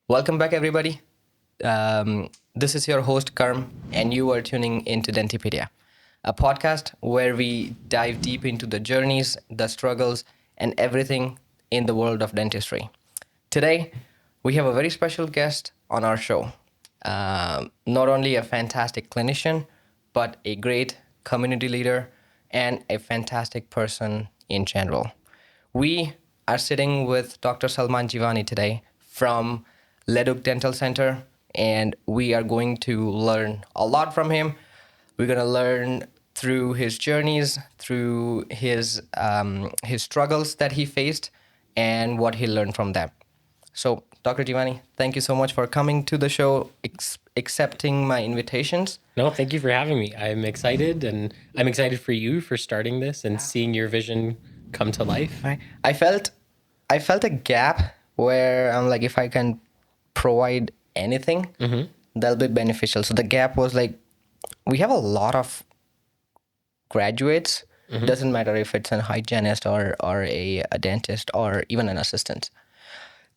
Welcome back, everybody. This is your host, Karm, and you are tuning into Dentipedia, a podcast where we dive deep into the journeys, the struggles, and everything in the world of dentistry. Today, we have a very special guest on our show. Not only a fantastic clinician, but a great community leader and a fantastic person in general. We are sitting with Dr. Salman Jivani today from Leduk Dental Center, and we are going to learn a lot from him. We're going to learn through his journeys, through his struggles that he faced, and what he learned from them. So, Dr. Jivani, thank you so much for coming to the show, accepting my invitations. No, thank you for having me. I'm excited, and I'm excited for you for starting this and seeing your vision come to life. I felt a gap where I'm like, if I can provide anything, that'll be beneficial. So the gap was like, we have a lot of graduates. Doesn't matter if it's a hygienist or a dentist or even an assistant.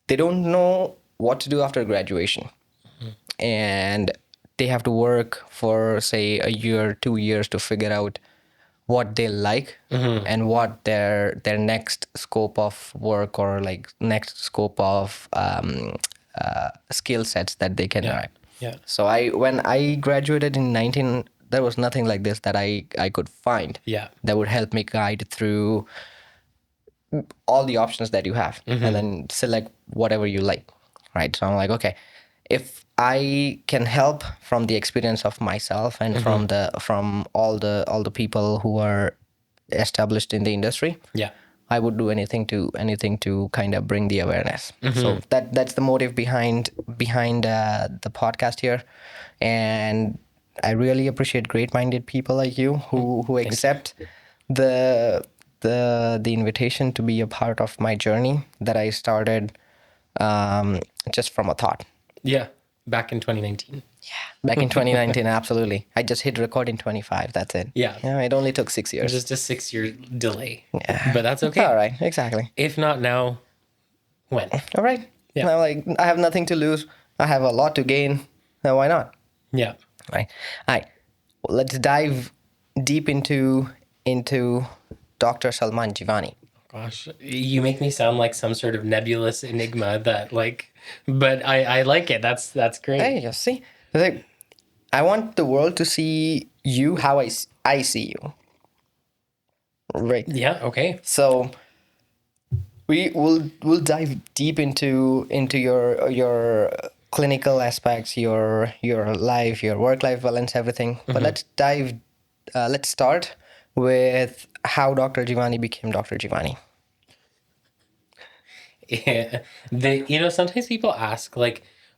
They don't know what to do after graduation, and they have to work for say a year, 2 years to figure out what they like and what their next scope of work or like next scope of skill sets that they can learn. Yeah. So when I graduated in 19, there was nothing like this that I could find Yeah. that would help me guide through all the options that you have and then select whatever you like, right? So I'm like, okay, if I can help from the experience of myself and from all the people who are established in the industry, Yeah. I would do anything to kind of bring the awareness. So that's the motive behind the podcast here, and I really appreciate great-minded people like you who accept the invitation to be a part of my journey that I started just from a thought. Yeah. Back in 2019. Back in 2019, absolutely. I just hit record in 25. That's it. Yeah. It only took 6 years. Just a 6-year delay. Yeah. But that's okay. All right, exactly. If not now, when? All right. Yeah. Now, like, I have nothing to lose. I have a lot to gain. Now, why not? Yeah. Right. All right. Let's dive deep into Dr. Salman Jivani. Gosh, you make me sound like some sort of nebulous enigma that but I like it. That's great. Hey, you see, like, I want the world to see you how I see you. Right. Yeah. Okay. So we'll dive deep into your clinical aspects, your life, your work-life balance, everything. But let's start with how Dr. Jivani became Dr. Jivani. Yeah. Sometimes people ask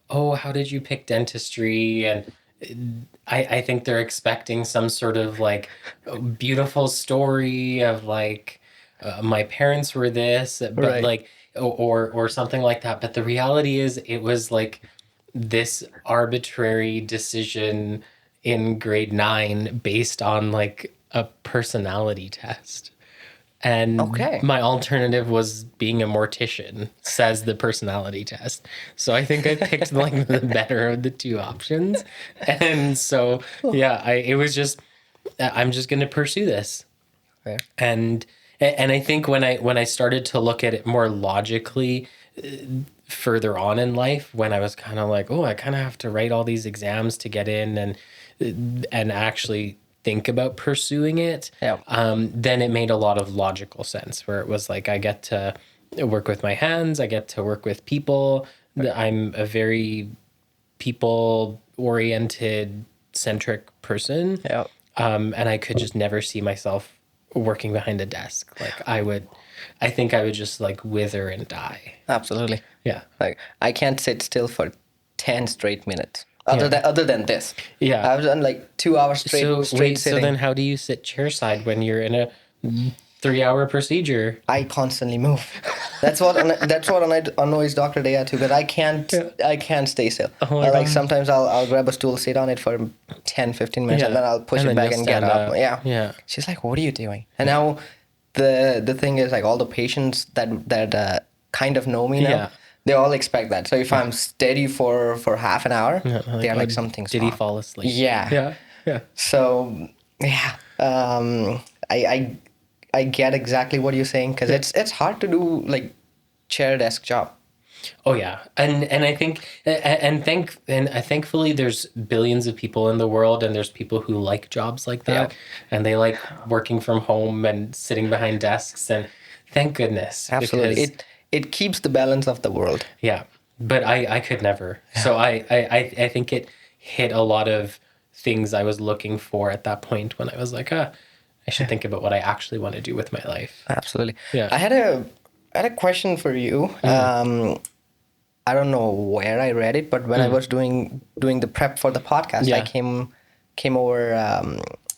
oh, how did you pick dentistry? And I think they're expecting some sort of beautiful story of my parents were this, but Right. or something like that. But the reality is it was this arbitrary decision in grade 9 based on a personality test. And Okay. my alternative was being a mortician, says the personality test. So I think I picked the better of the two options. And so, yeah, it was just, I'm just going to pursue this. Fair. And I think when I started to look at it more logically further on in life, when I was kind of oh, I kind of have to write all these exams to get in and actually think about pursuing it, then it made a lot of logical sense where it was I get to work with my hands, I get to work with people. I'm a very people-oriented, centric person. Yeah. And I could just never see myself working behind a desk. I think I would just wither and die. Absolutely. Yeah. Like, I can't sit still for 10 straight minutes. Other than this. Yeah. I've done 2 hours straight sitting. So then how do you sit chairside when you're in a 3-hour procedure? I constantly move. That's what annoys Dr. Daya too, because I can't stay still. Oh my God. Sometimes I'll grab a stool, sit on it for 10, 15 minutes, and then I'll push it back and get up. Yeah. Yeah. She's like, "What are you doing?" And now the thing is all the patients that kind of know me now, They all expect that. So if I'm steady for half an hour, they're like, oh, something's did he wrong. fall asleep? Yeah. Yeah. Yeah. So yeah, I get exactly what you're saying, because it's hard to do like chair desk job. Oh yeah, and I think thankfully there's billions of people in the world, and there's people who like jobs like that, Yeah. and they like working from home and sitting behind desks, and thank goodness, Absolutely. because It keeps the balance of the world. yeah, but I could never. So I think it hit a lot of things I was looking for at that point when I was like, I should think about what I actually want to do with my life. Absolutely. Yeah. I had a question for you. I don't know where I read it, but when I was doing the prep for the podcast, I Yeah. came over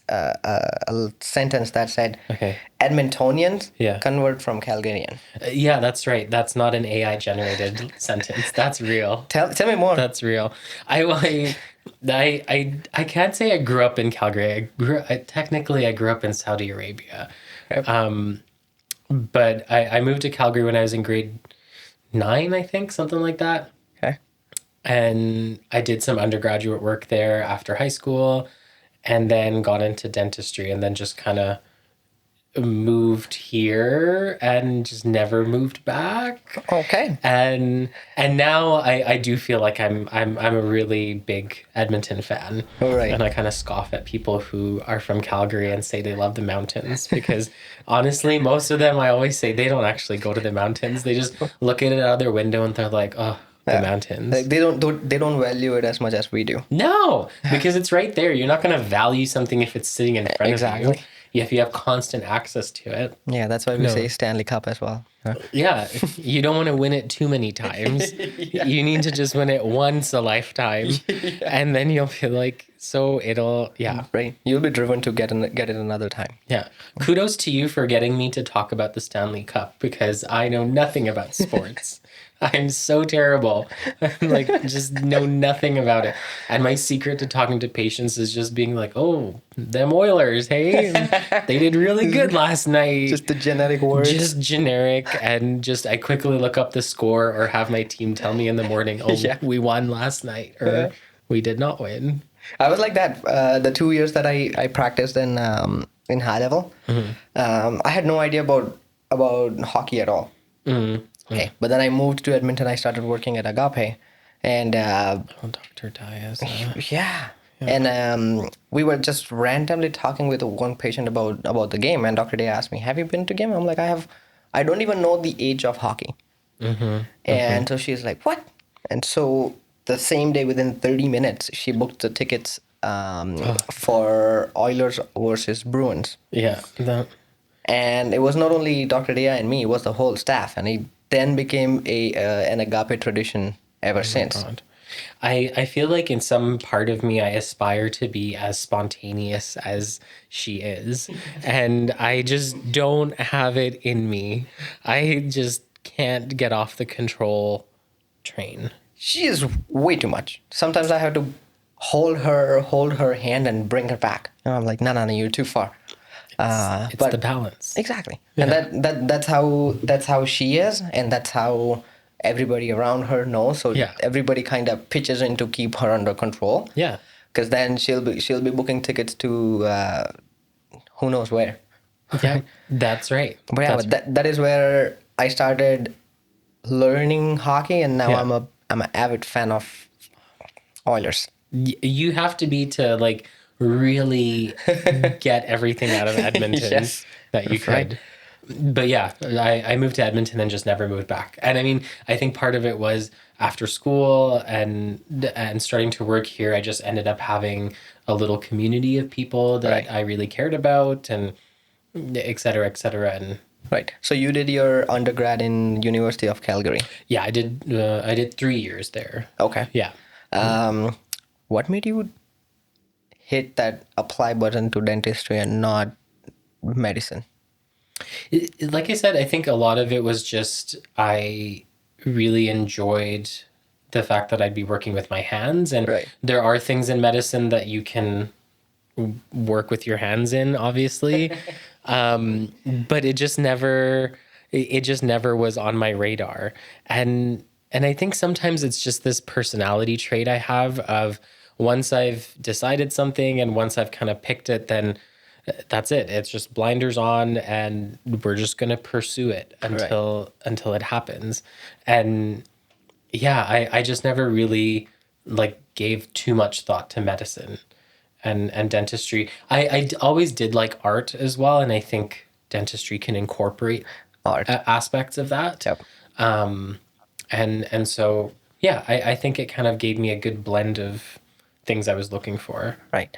a sentence that said, Okay. Edmontonians Yeah. convert from Calgarian. Yeah, that's right. That's not an AI generated sentence. That's real. Tell me more. That's real. I can't say I grew up in Calgary. Technically I grew up in Saudi Arabia. Okay. But I moved to Calgary when I was in grade 9, I think, something like that. Okay. And I did some undergraduate work there after high school, and then got into dentistry, and then just kind of moved here and just never moved back. Okay. And now I do feel like I'm a really big Edmonton fan. All right. And I kind of scoff at people who are from Calgary and say they love the mountains, because honestly, most of them, I always say they don't actually go to the mountains. They just look at it out their window and they're like, oh, the mountains. Like they don't value it as much as we do. No, because it's right there. You're not going to value something if it's sitting in front of Exactly. you. If you have constant access to it. Yeah, that's why we say Stanley Cup as well. Huh? Yeah, you don't want to win it too many times. You need to just win it once a lifetime, and then you'll feel like, so it'll, yeah. Right. You'll be driven to get it another time. Yeah. Kudos to you for getting me to talk about the Stanley Cup, because I know nothing about sports. I'm so terrible. I'm like, just know nothing about it. And my secret to talking to patients is just being like, oh, them Oilers, hey, they did really good last night. Just the generic words. Just generic, and just I quickly look up the score or have my team tell me in the morning, oh, Yeah. we won last night, or we did not win. I was like that the 2 years that I practiced in high level. I had no idea about hockey at all. Okay, but then I moved to Edmonton. I started working at Agape, and Oh, Dr. Diaz. yeah. And we were just randomly talking with one patient about the game, and Dr. Day asked me, "Have you been to game?" I'm like, "I have. I don't even know the age of hockey." And so she's like, "What?" And so the same day, within 30 minutes, she booked the tickets for Oilers versus Bruins. Yeah. And it was not only Dr. Dea and me; it was the whole staff, and it then became an Agape tradition ever since. God. I feel like in some part of me, I aspire to be as spontaneous as she is. And I just don't have it in me. I just can't get off the control train. She is way too much. Sometimes I have to hold her hand and bring her back. And I'm like, no, you're too far. It's But the balance. exactly, and that's how she is, and that's how everybody around her knows. So Yeah. everybody kind of pitches in to keep her under control. Yeah. Because then she'll be booking tickets to who knows where. Yeah, that's right. But yeah, that is where I started learning hockey, and now Yeah. I'm an avid fan of Oilers. You have to be to like really get everything out of Edmonton Yes, that you that's could. right. But yeah, I moved to Edmonton and just never moved back. And I mean, I think part of it was after school and starting to work here, I just ended up having a little community of people that Right. I really cared about, and et cetera, et cetera. And Right. So you did your undergrad in University of Calgary. yeah, I did 3 years there. Okay. Yeah. What made you hit that apply button to dentistry and not medicine? Like I said, I think a lot of it was just I really enjoyed the fact that I'd be working with my hands, and Right. there are things in medicine that you can work with your hands in, obviously, but it just never was on my radar. And And I think sometimes it's just this personality trait I have of once I've decided something and once I've kind of picked it, then that's it. It's just blinders on and we're just going to pursue it Right. until it happens. And yeah, I just never really like gave too much thought to medicine and dentistry. Always did like art as well. And I think dentistry can incorporate Art. aspects of that. Yep. And so yeah, I think it kind of gave me a good blend of things I was looking for. Right.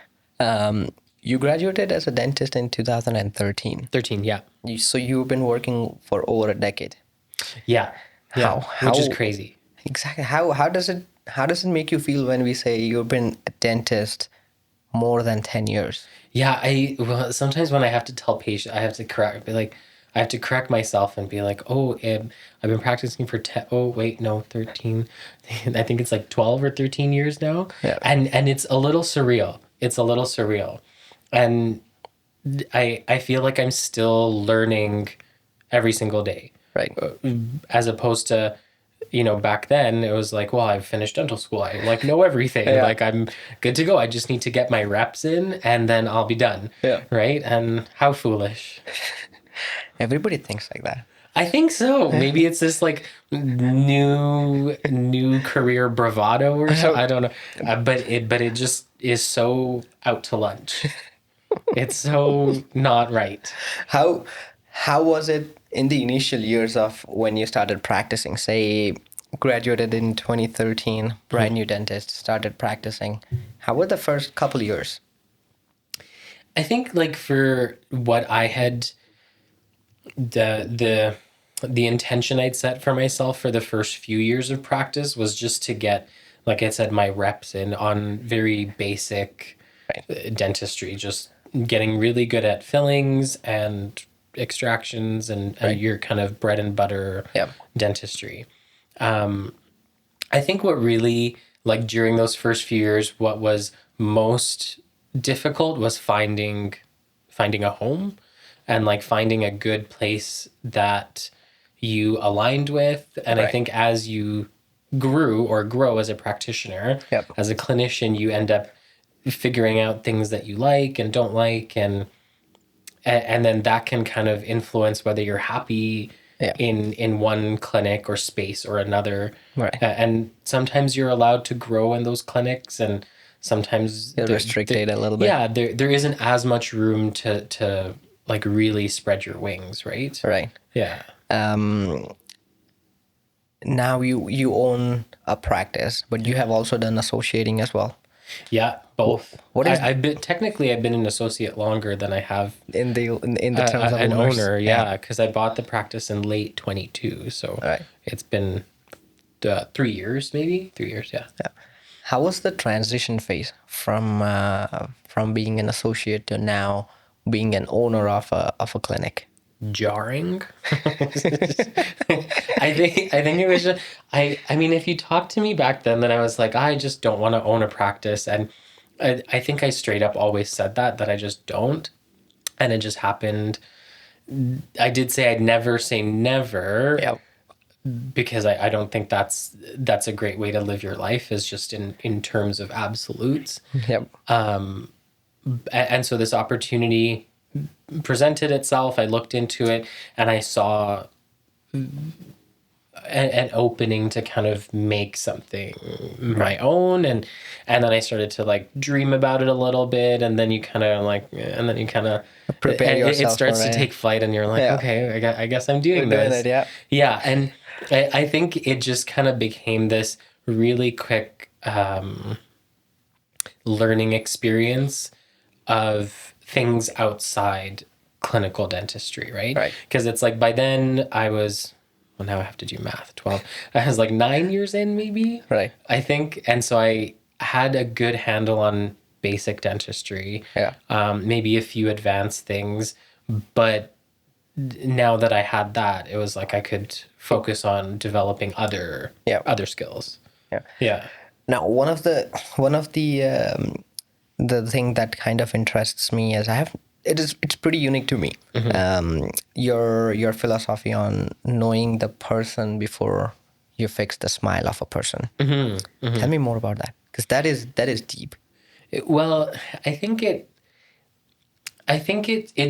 You graduated as a dentist in 2013. 13, yeah. So you've been working for over a decade. Yeah. Yeah. How Which is crazy. exactly how does it make you feel when we say you've been a dentist more than 10 years? Yeah, well, sometimes when I have to tell patients, I have to correct myself and be like, oh, I've been practicing for 10, oh, wait, no, 13. I think it's like 12 or 13 years now. Yeah. And it's a little surreal. It's a little surreal. And I feel like I'm still learning every single day. Right. As opposed to, back then it was like, well, I've finished dental school. I like know everything. Yeah. Like I'm good to go. I just need to get my reps in and then I'll be done. Yeah. Right. And how foolish. Everybody thinks like that. I think so. Maybe it's this like new career bravado or something. I don't know. But it just is so out to lunch. It's so not right. How was it in the initial years of when you started practicing? Say, graduated in 2013, brand new dentist, started practicing. How were the first couple years? I think like for what I had the intention I'd set for myself for the first few years of practice was just to get, like I said, my reps in on very basic dentistry, just getting really good at fillings and extractions and your kind of bread and butter dentistry. I think what really, like during those first few years, what was most difficult was finding a home and like finding a good place that you aligned with. And I think as you grow as a practitioner, as a clinician, you end up figuring out things that you like and don't like, and then that can kind of influence whether you're happy in one clinic or space or another. Right. And sometimes you're allowed to grow in those clinics, and sometimes You're restricted a little bit. Yeah, there isn't as much room to like really spread your wings, right? Right. Yeah. Now you own a practice, but you have also done associating as well. Yeah, both. What is I've been an associate longer than I have in the terms of an owners? owner. Yeah, because I bought the practice in late 22, so it's been 3 years, maybe 3 years. Yeah. How was the transition phase from being an associate to now being an owner of a clinic? Jarring. I think it was just, I mean, if you talked to me back then I was like, I just don't want to own a practice, and I think I straight up always said that I just don't, and it just happened. I did say I'd never say never. Yep. Because I don't think that's a great way to live your life, is just in terms of absolutes. Yep. And so this opportunity presented itself. I looked into it and I saw an opening to kind of make something my own, and then I started to like dream about it a little bit, and then you kind of Prepare yourself. It starts to take flight, and you're like, okay, I guess I'm doing You're this. doing it, yeah. And I think it just kind of became this really quick learning experience of things outside clinical dentistry, right? Right. Because it's like by then I was, well, now I have to do math, 12. I was like 9 years in, maybe. Right. I think. And so I had a good handle on basic dentistry. Yeah. Maybe a few advanced things. But now that I had that, it was like I could focus on developing other skills. Yeah. Yeah. Now, one of the thing that kind of interests me is it's pretty unique to me. Your philosophy on knowing the person before you fix the smile of a person. Tell me more about that, because that is deep. Well, I think it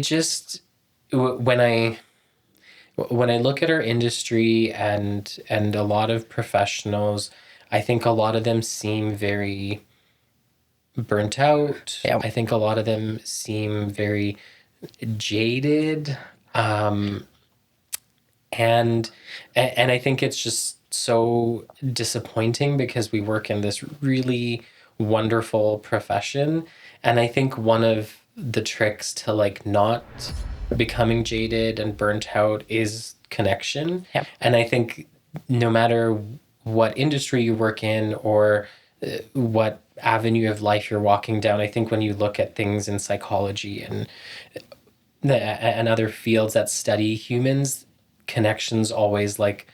just, when I look at our industry and a lot of professionals, I think a lot of them seem very burnt out. Yeah. I think a lot of them seem very jaded. And I think it's just so disappointing because we work in this really wonderful profession. And I think one of the tricks to like not becoming jaded and burnt out is connection. Yep. And I think no matter what industry you work in or what avenue of life you're walking down, I think when you look at things in psychology and other fields that study humans, connection's always like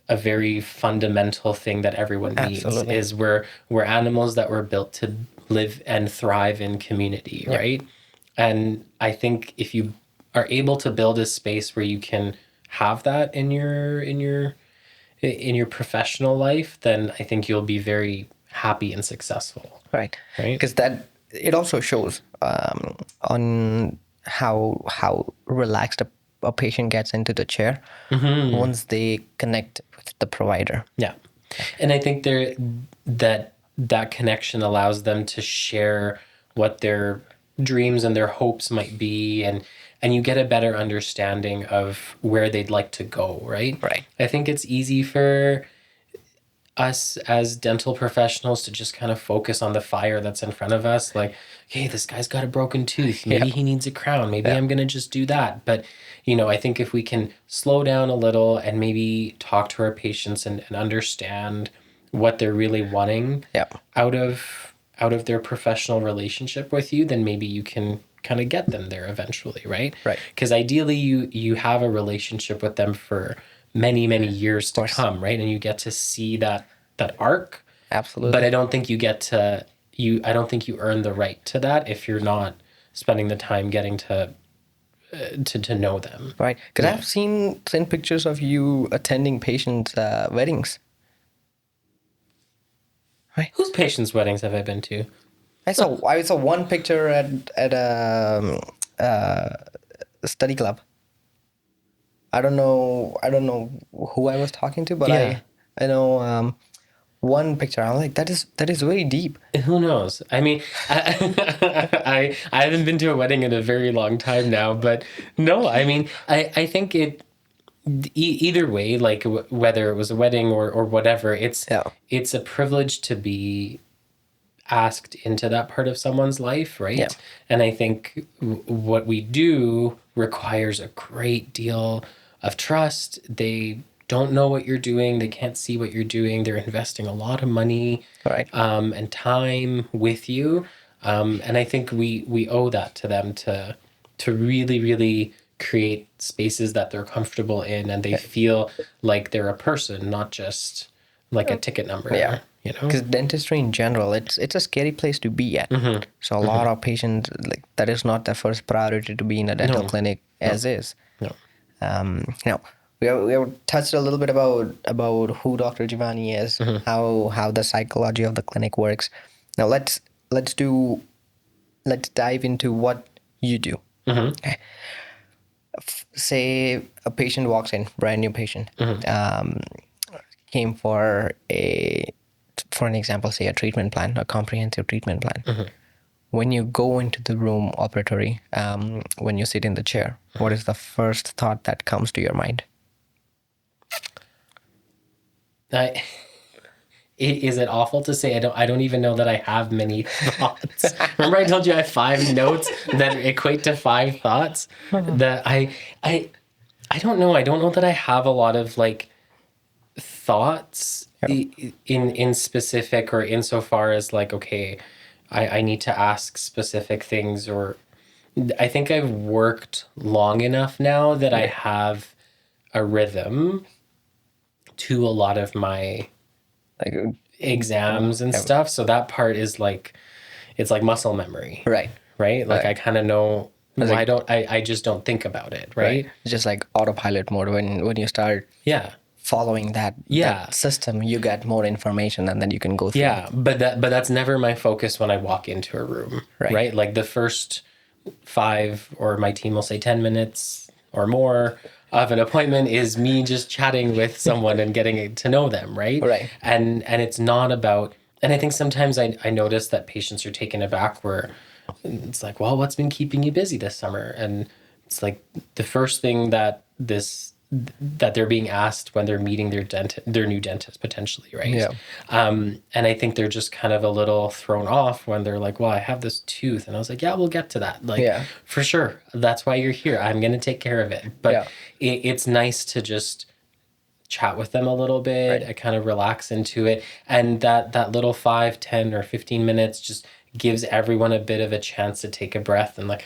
a very fundamental thing that everyone needs. Absolutely. Is we're animals that were built to live and thrive in community, Yep. right? And I think if you are able to build a space where you can have that in your professional life, then I think you'll be very happy and successful. Right. Right. Because that, it also shows on how relaxed a patient gets into the chair once they connect with the provider. Yeah. And I think that connection allows them to share what their dreams and their hopes might be, and you get a better understanding of where they'd like to go, right? Right. I think it's easy for us as dental professionals to just kind of focus on the fire that's in front of us. Like, hey, this guy's got a broken tooth. Maybe he needs a crown. Maybe I'm going to just do that. But, I think if we can slow down a little and maybe talk to our patients and understand what they're really wanting out of their professional relationship with you, then maybe you can kind of get them there eventually, right? Right. Because ideally you have a relationship with them for many, many years to come, right? And you get to see that arc. Absolutely. But I don't think I don't think you earn the right to that if you're not spending the time getting to know them. Right. Because I've seen pictures of you attending patients' weddings. Right. Whose patients' weddings have I been to? I saw one picture at a study club. I don't know who I was talking to, but Yeah. I know one picture. I'm like, that is very deep. Who knows? I mean, I haven't been to a wedding in a very long time now, but no, I mean, I think either way, like whether it was a wedding or whatever, it's a privilege to be asked into that part of someone's life, right? Yeah. And I think what we do requires a great deal of trust. They don't know what you're doing. They can't see what you're doing. They're investing a lot of money and time with you. And I think we owe that to them to really, really create spaces that they're comfortable in and they feel like they're a person, not just like a ticket number. Yeah. Because dentistry in general, it's a scary place to be at. So a lot of patients, like, that is not their first priority to be in a dental clinic as is. No. We have touched a little bit about who Dr. Jivani is, how the psychology of the clinic works. Now let's dive into what you do. Okay. Say a patient walks in, brand new patient, came for an example, say a treatment plan, a comprehensive treatment plan. When you go into the room operatory, when you sit in the chair, what is the first thought that comes to your mind? Is it awful to say I don't even know that I have many thoughts? Remember I told you I have 5 notes that equate to 5 thoughts? That I don't know. I don't know that I have a lot of like thoughts in specific or insofar as like, okay, I need to ask specific things, or I think I've worked long enough now that I have a rhythm to a lot of my Like exams and stuff. So that part is like, it's like muscle memory. right. Like I kind of know. I just don't think about it. Right. It's just like autopilot mode when you start. Yeah. following that system, you get more information and then you can go through. Yeah, but that's never my focus when I walk into a room, right? Like the first 5, or my team will say 10 minutes or more of an appointment is me just chatting with someone and getting to know them, right? Right. And it's not about, and I think sometimes I notice that patients are taken aback where it's like, well, what's been keeping you busy this summer? And it's like the first thing that they're being asked when they're meeting their new dentist potentially, right? Yeah. And I think they're just kind of a little thrown off when they're like, well, I have this tooth. And I was like, yeah, we'll get to that. Like, for sure. That's why you're here. I'm going to take care of it. But it's nice to just chat with them a little bit. I kind of relax into it. And that little 5, 10, or 15 minutes just gives everyone a bit of a chance to take a breath and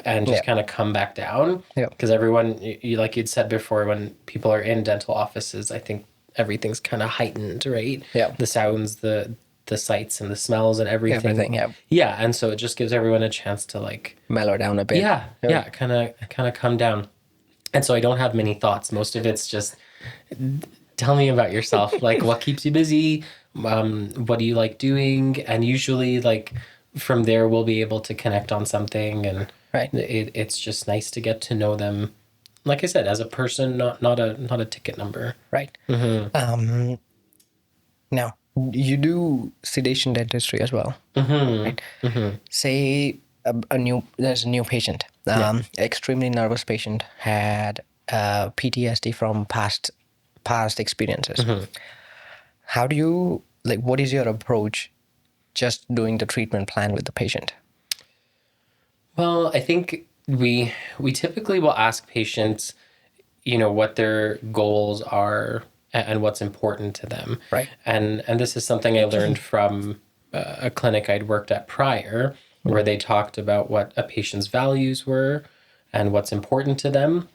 and just kind of come back down. Because everyone, like you'd said before, when people are in dental offices, I think everything's kind of heightened, right? The sounds, the sights and the smells and everything. And so it just gives everyone a chance to like mellow down a bit. Kind of come down. And so I don't have many thoughts. Most of it's just, tell me about yourself. Like, what keeps you busy? What do you like doing? And usually, like, from there, we'll be able to connect on something. And it's just nice to get to know them, like I said, as a person, not a ticket number. Right. Now, you do sedation dentistry as well, right? Say there's a new patient, extremely nervous patient, had PTSD from past experiences. How do you, like, what is your approach just doing the treatment plan with the patient? Well, I think we typically will ask patients, what their goals are and what's important to them. Right. And this is something I learned from a clinic I'd worked at prior, where they talked about what a patient's values were and what's important to them.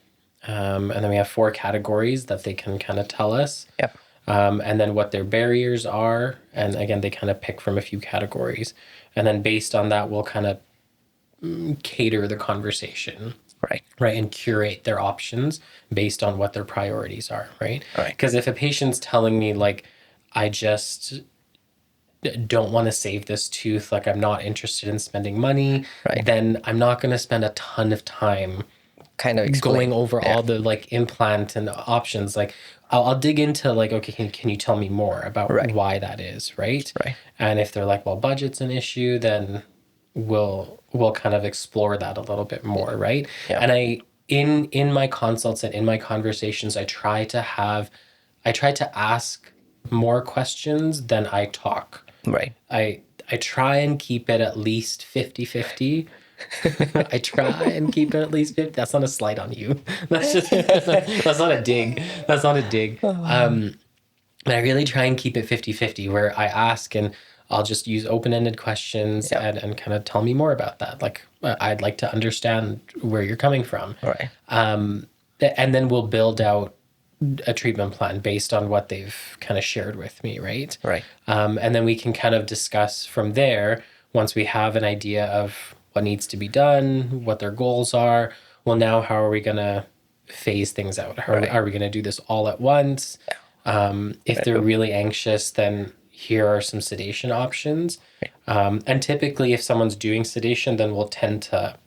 And then we have 4 categories that they can kind of tell us. And then what their barriers are. And again, they kind of pick from a few categories. And then based on that, we'll kind of cater the conversation. Right. And curate their options based on what their priorities are. Right. Because if a patient's telling me, like, I just don't want to save this tooth, like, I'm not interested in spending money, then I'm not going to spend a ton of time kind of going over all the like implant and options. Like, I'll dig into, like, okay, can you tell me more about why that is, right? And if they're like, well, budget's an issue, then we'll kind of explore that a little bit more, right? And I in my consults and in my conversations, I try to ask more questions than I talk. I try and keep it at least 50-50. I try and keep it at least 50. That's not a slight on you. That's just that's not a dig. That's not a dig. But I really try and keep it 50-50, where I ask and I'll just use open-ended questions and kind of tell me more about that. Like, I'd like to understand where you're coming from. And then we'll build out a treatment plan based on what they've kind of shared with me, right? And then we can kind of discuss from there, once we have an idea of what needs to be done, what their goals are. Well, now how are we going to phase things out? Are we going to do this all at once? If they're really anxious, then here are some sedation options. And typically, if someone's doing sedation, then we'll tend to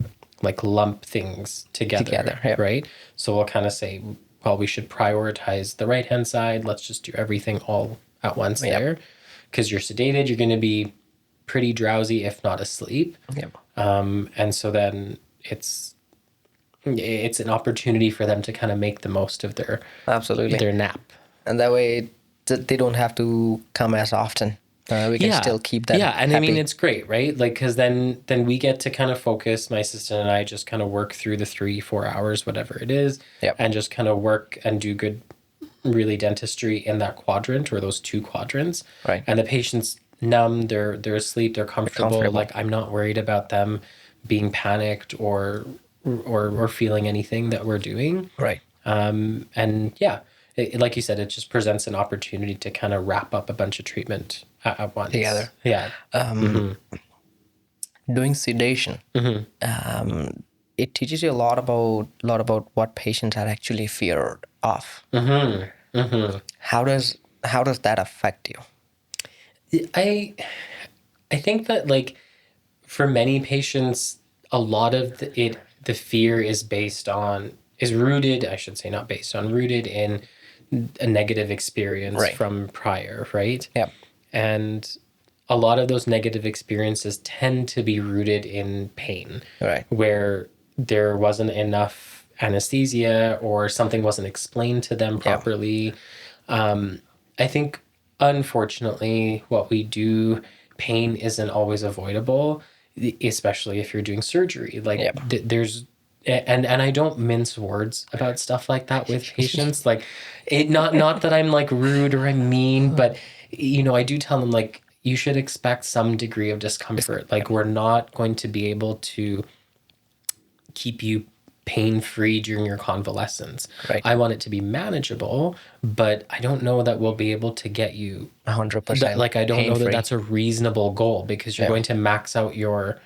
like lump things together. Right? So we'll kind of say, well, we should prioritize the right-hand side. Let's just do everything all at once there. Because you're sedated, you're going to be pretty drowsy, if not asleep. And so then it's an opportunity for them to kind of make the most of their nap. And that way they don't have to come as often. We can still keep them and happy. I mean, it's great, right? Like, because then we get to kind of focus, my assistant and I just kind of work through the 3-4 hours, whatever it is, and just kind of work and do good, really, dentistry in that quadrant, or those 2 quadrants. And the patient's numb, they're asleep, they're comfortable. Like, I'm not worried about them being panicked or feeling anything that we're doing. And like you said, it just presents an opportunity to kind of wrap up a bunch of treatment at once. Together. Doing sedation, it teaches you a lot about what patients are actually feared of. How does that affect you? I think that like for many patients, a lot of the fear is rooted, I should say, not based on, rooted in a negative experience Right. from prior, right? Yeah. And a lot of those negative experiences tend to be rooted in pain, Right. where there wasn't enough anesthesia or something wasn't explained to them Yeah. properly. I think, unfortunately, what we do, pain isn't always avoidable, especially if you're doing surgery. Like Yep. there's, and I don't mince words about stuff like that with patients. Like, not that I'm like rude or I'm mean, but I do tell them like you should expect some degree of discomfort. Like we're not going to be able to keep you pain-free during your convalescence. Right. I want it to be manageable, but I don't know that we'll be able to get you 100% like I don't know that pain-free. that's a reasonable goal because you're Yeah. going to max out your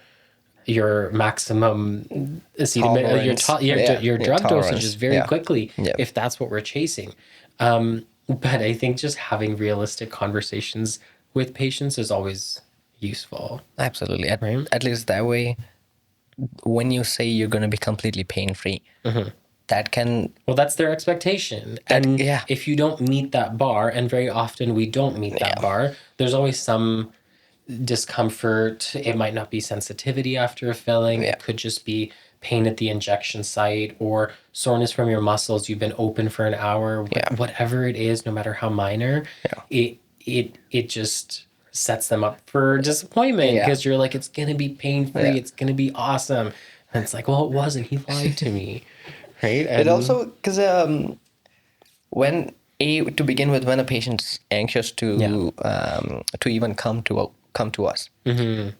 maximum Tolerance. your drug tolerance. dosages very Yeah. quickly Yeah. if that's what we're chasing. But I think just having realistic conversations with patients is always useful. Absolutely. Right. At least that way, when you say you're going to be completely pain-free, that can, Well, that's their expectation. And yeah. if you don't meet that bar, and very often we don't meet that bar, there's always some discomfort. It might not be sensitivity after a filling. Yeah. It could just be pain at the injection site or soreness from your muscles. You've been open for an hour. Yeah. Whatever it is, no matter how minor, it just sets them up for disappointment Yeah. because you're like, it's going to be pain-free. Yeah. It's going to be awesome. And it's like, well, it wasn't. He lied to me. Right. It also, because to begin with, when a patient's anxious to even come to us,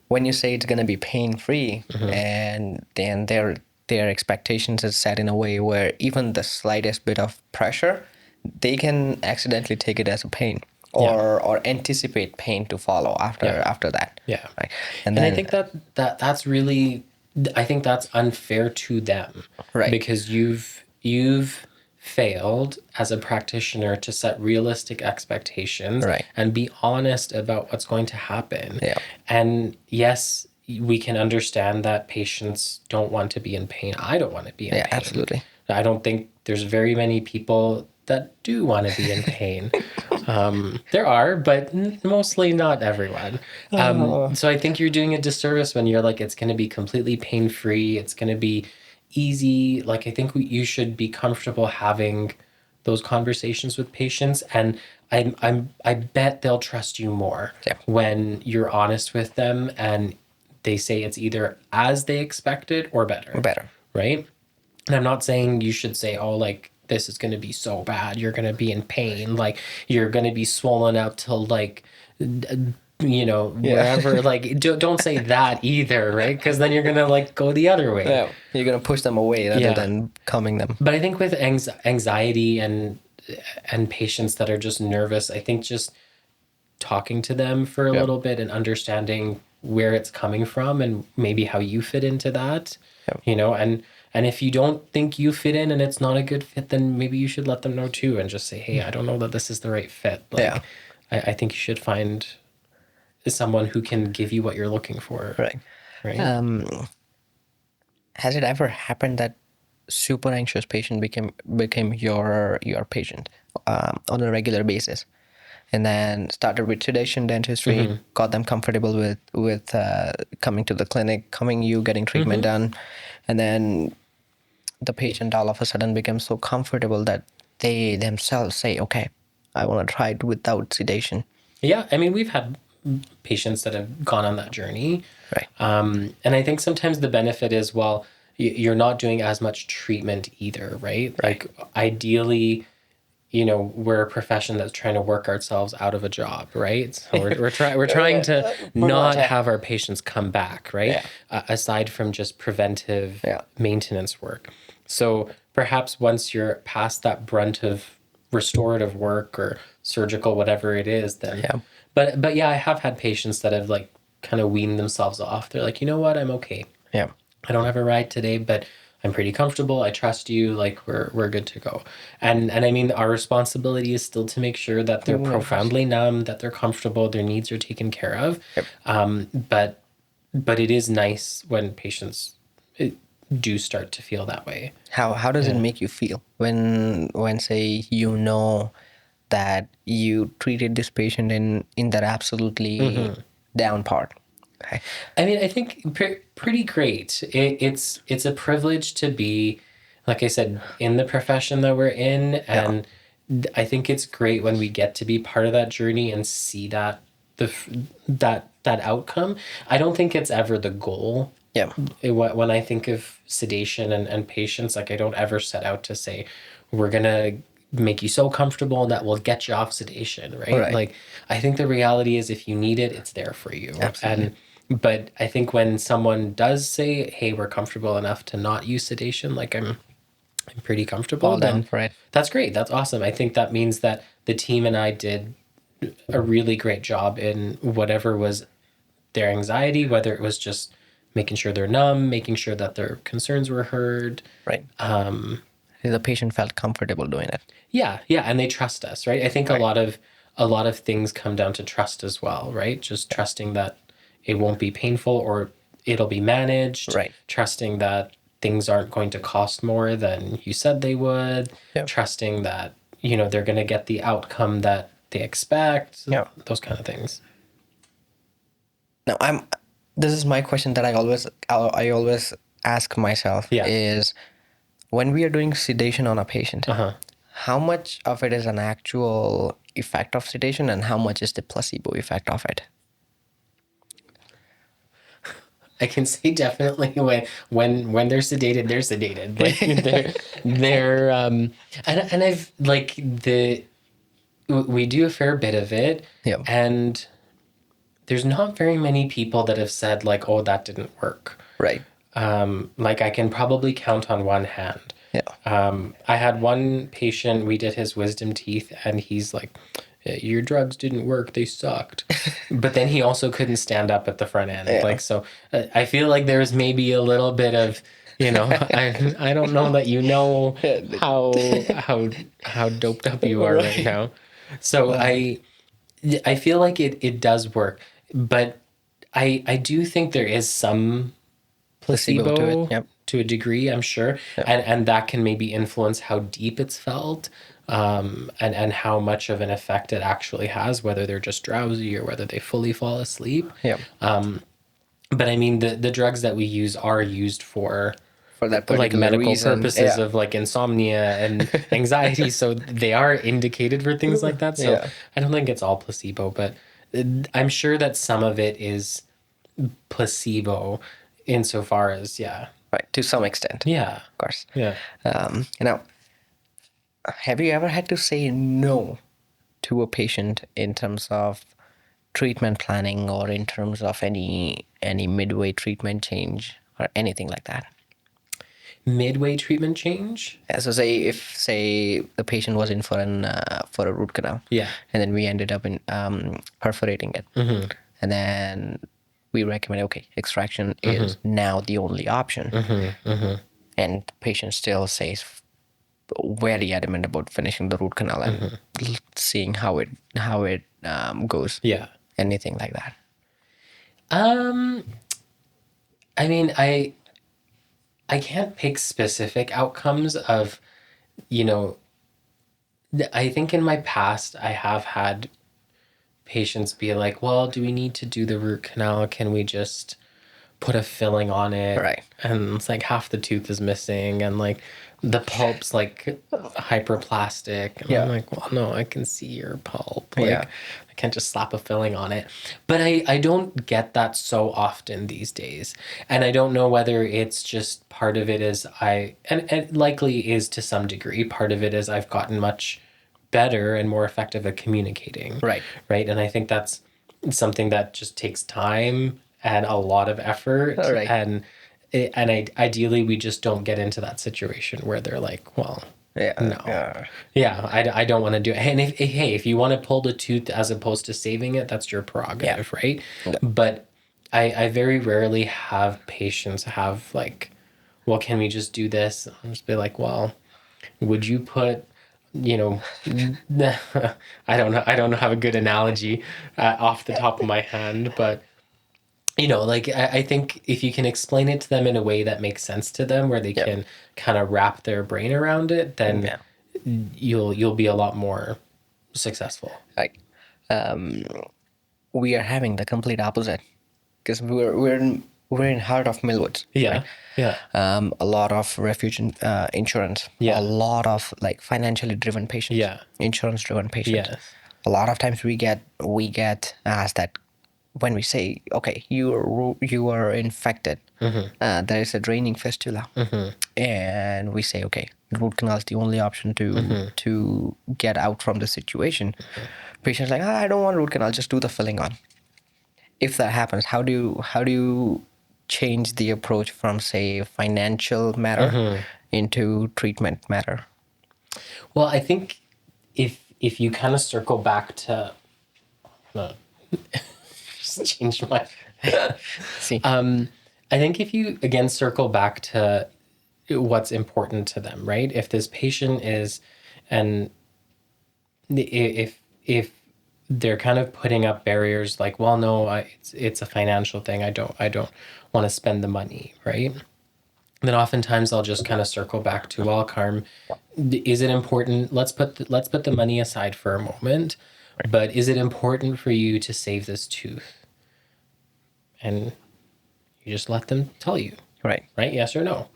when you say it's going to be pain free, and then their expectations is set in a way where even the slightest bit of pressure, they can accidentally take it as a pain or anticipate pain to follow after that. Yeah. Right. And I think that's really, I think that's unfair to them. Right. Because you've failed as a practitioner to set realistic expectations Right. and be honest about what's going to happen. Yeah. And yes, we can understand that patients don't want to be in pain. I don't want to be in pain. Absolutely. I don't think there's very many people that do want to be in pain. There are, but mostly not everyone. So I think you're doing a disservice when you're like, it's going to be completely pain-free. It's going to be easy. Like, I think you should be comfortable having those conversations with patients. And I bet they'll trust you more when you're honest with them and they say it's either as they expected or better. Right? And I'm not saying you should say, oh, like, this is going to be so bad. You're going to be in pain. Like, you're going to be swollen up till, like, wherever. Like, don't say that either, right? Because then you're going to, like, go the other way. Yeah. You're going to push them away rather than calming them. But I think with anxiety and patients that are just nervous, I think just talking to them for a little bit and understanding where it's coming from and maybe how you fit into that, and if you don't think you fit in and it's not a good fit, then maybe you should let them know too and just say, hey, I don't know that this is the right fit. Like, I think you should find someone who can give you what you're looking for. Right. Has it ever happened that super anxious patient became your patient on a regular basis, and then started with sedation dentistry, got them comfortable with coming to the clinic, getting treatment done, and then the patient all of a sudden becomes so comfortable that they themselves say, okay, I want to try it without sedation. Yeah, I mean, we've had patients that have gone on that journey. Right. And I think sometimes the benefit is, well, you're not doing as much treatment either, right? Like, ideally, we're a profession that's trying to work ourselves out of a job, right? So we're trying to not have our patients come back, right? Aside from just preventive maintenance work. So perhaps once you're past that brunt of restorative work or surgical, whatever it is, then but yeah, I have had patients that have like kind of weaned themselves off. They're like, you know what, I'm okay. Yeah. I don't have a ride today, but I'm pretty comfortable. I trust you. Like we're good to go. And I mean, our responsibility is still to make sure that they're Mm, of course. profoundly numb, that they're comfortable, their needs are taken care of. Yep. But it is nice when patients do start to feel that way. How does it make you feel when say you know that you treated this patient in that absolutely down part? Okay. I mean, I think pretty great. It's a privilege to be, like I said, in the profession that we're in, Yeah. and I think it's great when we get to be part of that journey and see that that outcome. I don't think it's ever the goal. Yeah. When I think of sedation and patients, like I don't ever set out to say we're gonna make you so comfortable that we'll get you off sedation, right? Right. Like I think the reality is if you need it, it's there for you. Absolutely. But I think when someone does say, "Hey, we're comfortable enough to not use sedation," like I'm pretty comfortable, All down then for it. that's great. That's awesome. I think that means that the team and I did a really great job in whatever was their anxiety, whether it was just making sure they're numb, making sure that their concerns were heard. Right. The patient felt comfortable doing it. Yeah, yeah, and they trust us, right? I think Right. a lot of things come down to trust as well, right? Just trusting that it won't be painful or it'll be managed. Right. Trusting that things aren't going to cost more than you said they would. Yeah. Trusting that, you know, they're going to get the outcome that they expect. Yeah. Those kind of things. Now this is my question that I always ask myself Yeah. is when we are doing sedation on a patient, Uh-huh. how much of it is an actual effect of sedation and how much is the placebo effect of it? I can say definitely when they're sedated, they're sedated. Like they're and I've like we do a fair bit of it. Yeah. And there's not very many people that have said like, oh, that didn't work. Right. Like I can probably count on one hand. Yeah. I had one patient, we did his wisdom teeth, and he's like, your drugs didn't work, they sucked. But then he also couldn't stand up at the front end. Yeah. Like, so I feel like there's maybe a little bit of, you know, I don't know that you know how doped up you are right now. So I feel like it does work, but I do think there is some placebo to it. Yep. to a degree, I'm sure. And that can maybe influence how deep it's felt, and how much of an effect it actually has, whether they're just drowsy or whether they fully fall asleep. Yeah. But I mean, the drugs that we use are used for that like particular medical reason. purposes Yeah. of like insomnia and anxiety. So they are indicated for things like that. So Yeah. I don't think it's all placebo, but I'm sure that some of it is placebo insofar as, yeah. Right. To some extent. Yeah. Of course. Yeah. Have you ever had to say no to a patient in terms of treatment planning or in terms of any midway treatment change or anything like that? Midway treatment change? Yeah, so say the patient was in for a root canal. Yeah. And then we ended up in perforating it. Mm-hmm. And then we recommend, okay, extraction is now the only option. And the patient still says very adamant about finishing the root canal and seeing how it goes. Yeah. Anything like that. I mean, I can't pick specific outcomes of, you know, I think in my past I have had patients be like, well, do we need to do the root canal? Can we just put a filling on it? Right. And it's like half the tooth is missing and like the pulp's like hyperplastic. And Yeah. I'm like, well, no, I can see your pulp. Like, Yeah. I can't just slap a filling on it. But I don't get that so often these days. And I don't know whether it's just part of it is and likely is to some degree, part of it is I've gotten much better and more effective at communicating. Right. Right. And I think that's something that just takes time and a lot of effort. Right. And ideally we just don't get into that situation where they're like, well, Yeah. no. Yeah, I don't want to do it. And if you want to pull the tooth as opposed to saving it, that's your prerogative, right? Yeah. But I very rarely have patients have like well, can we just do this? I'll just be like, well, would you put, you know, I don't know have a good analogy off the top of my hand, but like I think if you can explain it to them in a way that makes sense to them, where they Yeah. can kind of wrap their brain around it, then Yeah. you'll be a lot more successful. Like, we are having the complete opposite because we're in heart of Millwoods, right? Yeah. Yeah. A lot of refuge insurance, Yeah. a lot of like financially driven patients, Yeah. insurance driven patients. Yes. A lot of times we get asked that when we say, okay, you are infected, there is a draining fistula, and we say, okay, root canal is the only option to get out from the situation. Patients like, I don't want root canal, just do the filling on. If that happens, how do you change the approach from, say, financial matter into treatment matter? Well, I think if you kind of circle back to just change my See, I think if you again circle back to what's important to them, right? If this patient is, and if they're kind of putting up barriers like, well, no, it's a financial thing. I don't want to spend the money, right? Then oftentimes I'll just kind of circle back to, well, Carm, is it important? Let's put the money aside for a moment, but is it important for you to save this tooth? And you just let them tell you, right, right? Yes or no.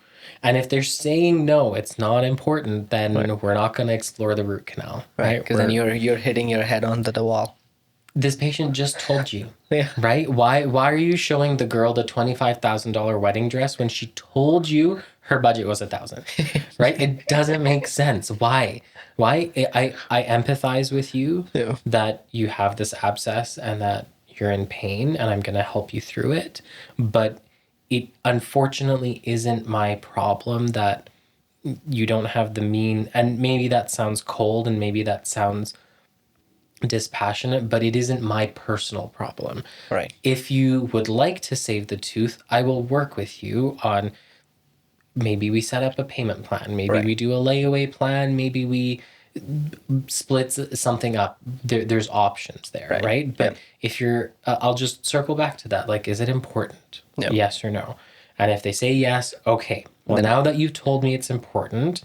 And if they're saying no, it's not important, then we're not going to explore the root canal, right? because then you're hitting your head onto the wall. This patient just told you, Yeah. right? Why are you showing the girl the $25,000 wedding dress when she told you her budget was $1,000, right? It doesn't make sense. Why? I empathize with you that you have this abscess and that you're in pain, and I'm going to help you through it. But it unfortunately isn't my problem that you don't have the mean. And maybe that sounds cold, and maybe that sounds dispassionate, but it isn't my personal problem. Right. If you would like to save the tooth, I will work with you on, maybe we set up a payment plan, maybe we do a layaway plan, maybe we split something up. There's options there, right? But if you're, I'll just circle back to that. Like, is it important? Yes or no? And if they say yes, okay. Well, now that you've told me it's important,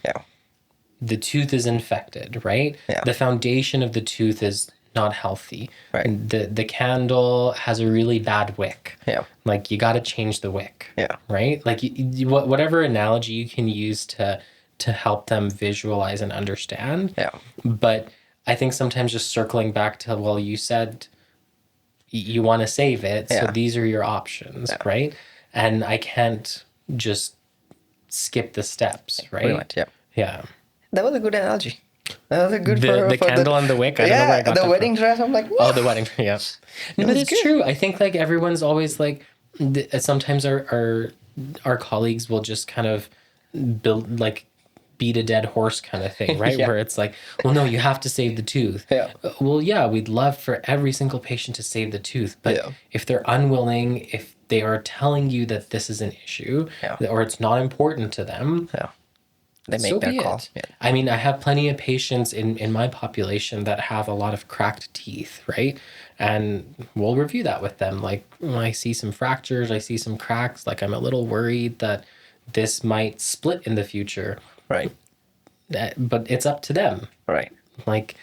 the tooth is infected, right? Yeah. The foundation of the tooth is not healthy. Right. And the candle has a really bad wick. Yeah. Like, you got to change the wick. Yeah. Right? Like, whatever analogy you can use to help them visualize and understand. Yeah. But I think sometimes just circling back to, well, you said you want to save it, so these are your options, right? And I can't just skip the steps, right? Pretty much, yeah. Yeah. That was a good analogy. That was a good The candle and the wick. I don't know where I got the that wedding dress. I'm like, Oh, the wedding. Yeah. No, but was it's good. true. I think like everyone's always like, sometimes our colleagues will just kind of build like beat a dead horse kind of thing, right? Where it's like, well, no, you have to save the tooth. Yeah. Well, yeah, we'd love for every single patient to save the tooth, but if they're unwilling, if they are telling you that this is an issue, or it's not important to them, they make their call. it. I mean, I have plenty of patients in my population that have a lot of cracked teeth, right? And we'll review that with them. Like, I see some fractures, I see some cracks, like I'm a little worried that this might split in the future. Right. But it's up to them. Right. Like,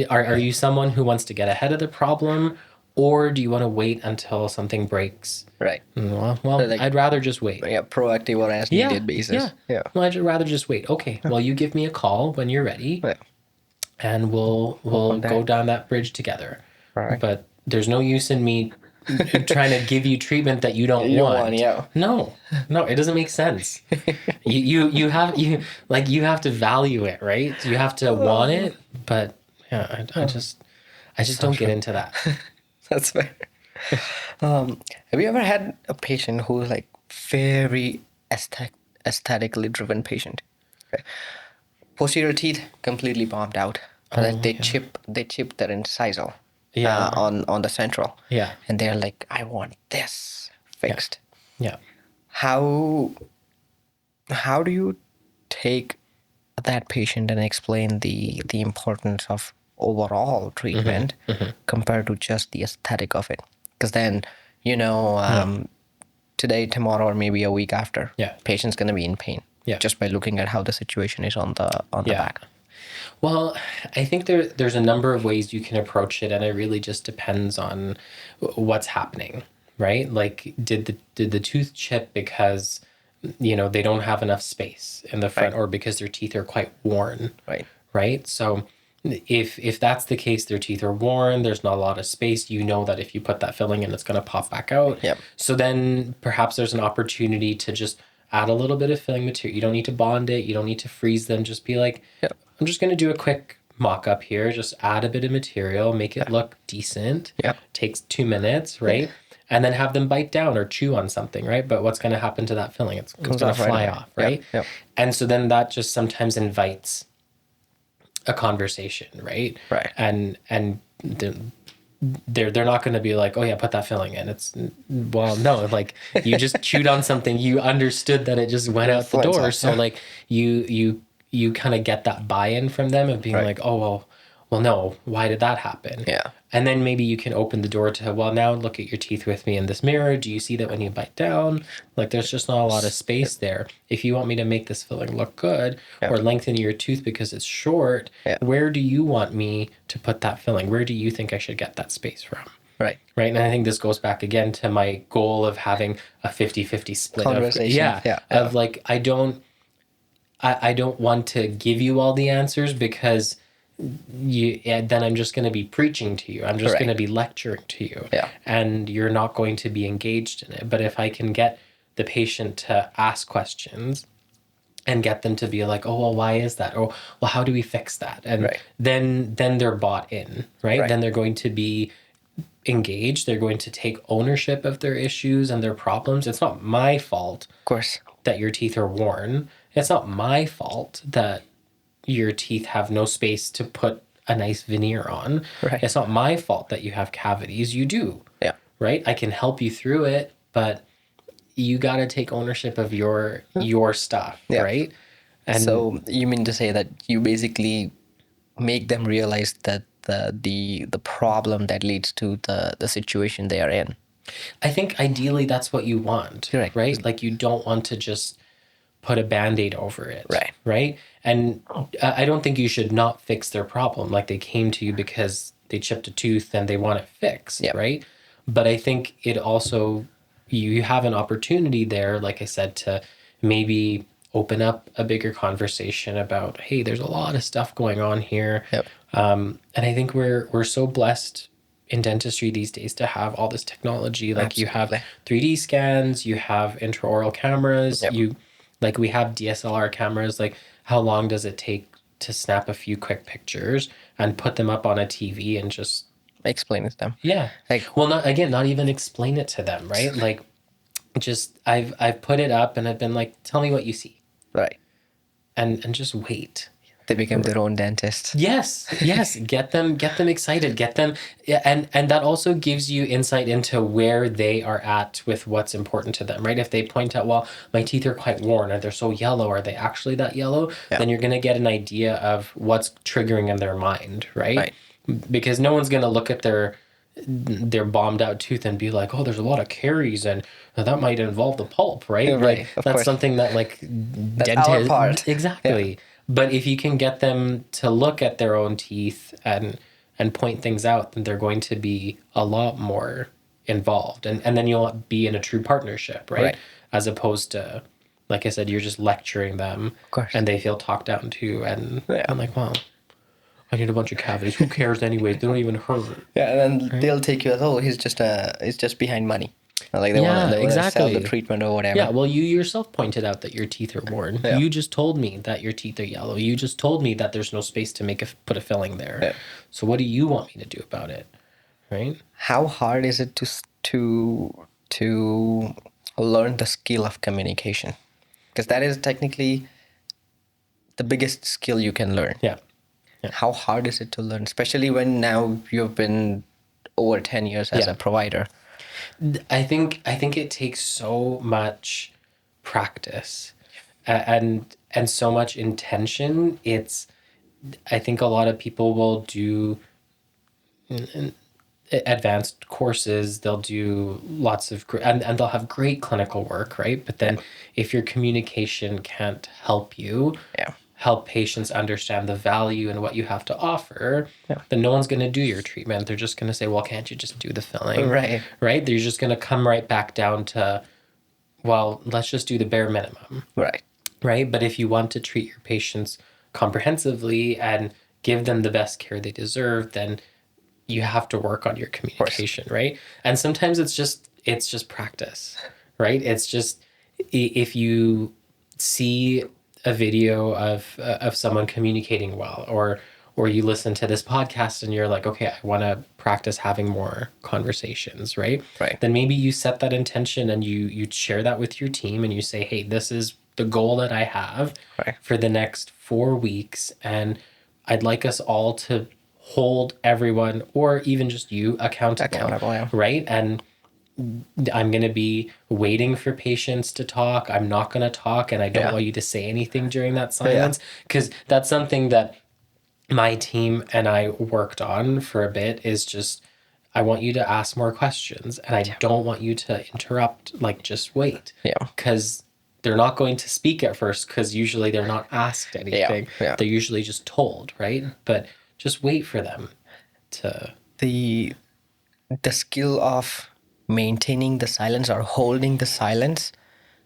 are you someone who wants to get ahead of the problem, or do you want to wait until something breaks? Right. Well, like, I'd rather just wait. Yeah, proactive or as needed basis. Yeah. Well, I'd rather just wait. Okay. Well, you give me a call when you're ready, and we'll go down that bridge together. Right. But there's no use in me trying to give you treatment that you don't You want. want, yeah. No, it doesn't make sense. you have to value it, right? You have to want it, but yeah, I just don't get into that. That's fair. Have you ever had a patient who's like very aesthetically driven patient? Okay. Posterior teeth completely bombed out. Like they chip their incisal on the central. Yeah. And they're like, I want this fixed. Yeah. How how do you take that patient and explain the importance of overall treatment compared to just the aesthetic of it? Because then, today, tomorrow, or maybe a week after, Yeah. patient's going to be in pain just by looking at how the situation is on the back. Well, I think there's a number of ways you can approach it, and it really just depends on what's happening, right? Like, did the tooth chip because they don't have enough space in the front, Right. or because their teeth are quite worn, Right. right? So if that's the case, their teeth are worn, there's not a lot of space, that if you put that filling in, it's going to pop back out. Yep. So then perhaps there's an opportunity to just add a little bit of filling material. You don't need to bond it, you don't need to freeze them. Just be like, Yep. I'm just going to do a quick mock-up here. Just add a bit of material, make it look decent. Yep. Takes 2 minutes, right? And then have them bite down or chew on something, right? But what's going to happen to that filling? It's going to off right fly away. off, right? Yep. And so then that just sometimes invites a conversation, right? Right. And they're not going to be like, oh yeah, put that filling in. Well, no, like you just chewed on something, you understood that it just went out the Flies door. off, So yeah. like you kind of get that buy-in from them of being Right. like, oh well no, why did that happen? Yeah. And then maybe you can open the door to, well, now look at your teeth with me in this mirror. Do you see that when you bite down? Like there's just not a lot of space there. If you want me to make this filling look good or lengthen your tooth because it's short, where do you want me to put that filling? Where do you think I should get that space from? Right. Right. And I think this goes back again to my goal of having a 50-50 split. Conversation. Of like, I don't want to give you all the answers because then I'm just going to be preaching to you. I'm just going to be lecturing to you. Yeah. And you're not going to be engaged in it. But if I can get the patient to ask questions and get them to be like, oh, well, why is that? Or, well, how do we fix that? And then they're bought in, right? Then they're going to be engaged. They're going to take ownership of their issues and their problems. It's not my fault, Of course, that your teeth are worn. It's not my fault that your teeth have no space to put a nice veneer on. Right. It's not my fault that you have cavities. You do. Yeah. Right? I can help you through it, but you got to take ownership of your stuff, right? And so you mean to say that you basically make them realize that the problem that leads to the situation they are in. I think ideally that's what you want, Correct. right? Like you don't want to just put a Band-Aid over it, right? And I don't think you should not fix their problem. Like they came to you because they chipped a tooth and they want it fixed, right? But I think it also, you have an opportunity there, like I said, to maybe open up a bigger conversation about, hey, there's a lot of stuff going on here. And I think we're so blessed in dentistry these days to have all this technology. Like you have 3D scans, you have intraoral cameras, we have DSLR cameras. Like how long does it take to snap a few quick pictures and put them up on a TV and just explain it to them? Not even explain it to them, right? Like just I've put it up and I've been like, tell me what you see. Right. And just wait. They become their own dentist. Yes. Get them excited. Get them, and that also gives you insight into where they are at with what's important to them, right? If they point out, well, my teeth are quite worn, or they're so yellow, are they actually that yellow? Then you're gonna get an idea of what's triggering in their mind, right? Because no one's gonna look at their bombed out tooth and be like, oh, there's a lot of caries and that might involve the pulp, right? Like that's something that like that's our part. Exactly. But if you can get them to look at their own teeth and point things out, then they're going to be a lot more involved. And then you'll be in a true partnership, right? As opposed to, like I said, you're just lecturing them and they feel talked down to. And I'm like, well, I need a bunch of cavities. Who cares anyways? They don't even hurt. Yeah, and then they'll take you as, oh, he's just behind money. Like they want to sell the treatment or whatever. Yeah, well, you yourself pointed out that your teeth are worn. Yeah. You just told me that your teeth are yellow. You just told me that there's no space to put a filling there. Yeah. So what do you want me to do about it, right? How hard is it to learn the skill of communication? Because that is technically the biggest skill you can learn. Yeah. How hard is it to learn, especially when now you've been over 10 years as a provider? I think it takes so much practice And so much intention. I think a lot of people will do advanced courses, they'll do lots of and they'll have great clinical work, right? But then if your communication can't help you Yeah. help patients understand the value and what you have to offer, then no one's going to do your treatment. They're just going to say, well, can't you just do the filling? Right. Right? They're just going to come right back down to, well, let's just do the bare minimum. Right. Right? But if you want to treat your patients comprehensively and give them the best care they deserve, then you have to work on your communication, right? And sometimes it's just practice, right? It's just if you see a video of someone communicating well, or you listen to this podcast and you're like, okay, I want to practice having more conversations, right? Right. Then maybe you set that intention and you share that with your team and you say, hey, this is the goal that I have for the next 4 weeks, and I'd like us all to hold everyone, or even just you, accountable, right? And I'm going to be waiting for patients to talk. I'm not going to talk, and I don't want you to say anything during that silence, because that's something that my team and I worked on for a bit, is just, I want you to ask more questions, and I don't want you to interrupt, like just wait. Because they're not going to speak at first, because usually they're not asked anything. They're usually just told, right? But just wait for them to... The skill of maintaining the silence or holding the silence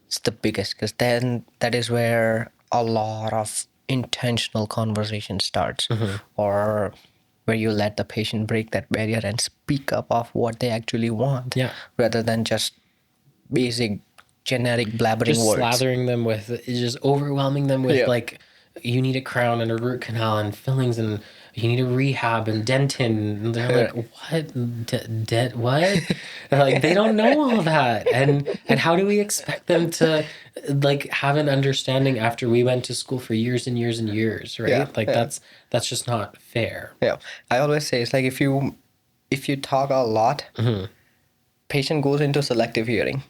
is the biggest, because then that is where a lot of intentional conversation starts, or where you let the patient break that barrier and speak up of what they actually want, rather than just basic generic blabbering just words. Slathering them with, just overwhelming them with like, you need a crown and a root canal and fillings, and you need a rehab and dentin. And they're like, what? What? Like, they don't know all that. And how do we expect them to like have an understanding after we went to school for years and years and years, right? That's just not fair. I always say, it's like, if you talk a lot, patient goes into selective hearing.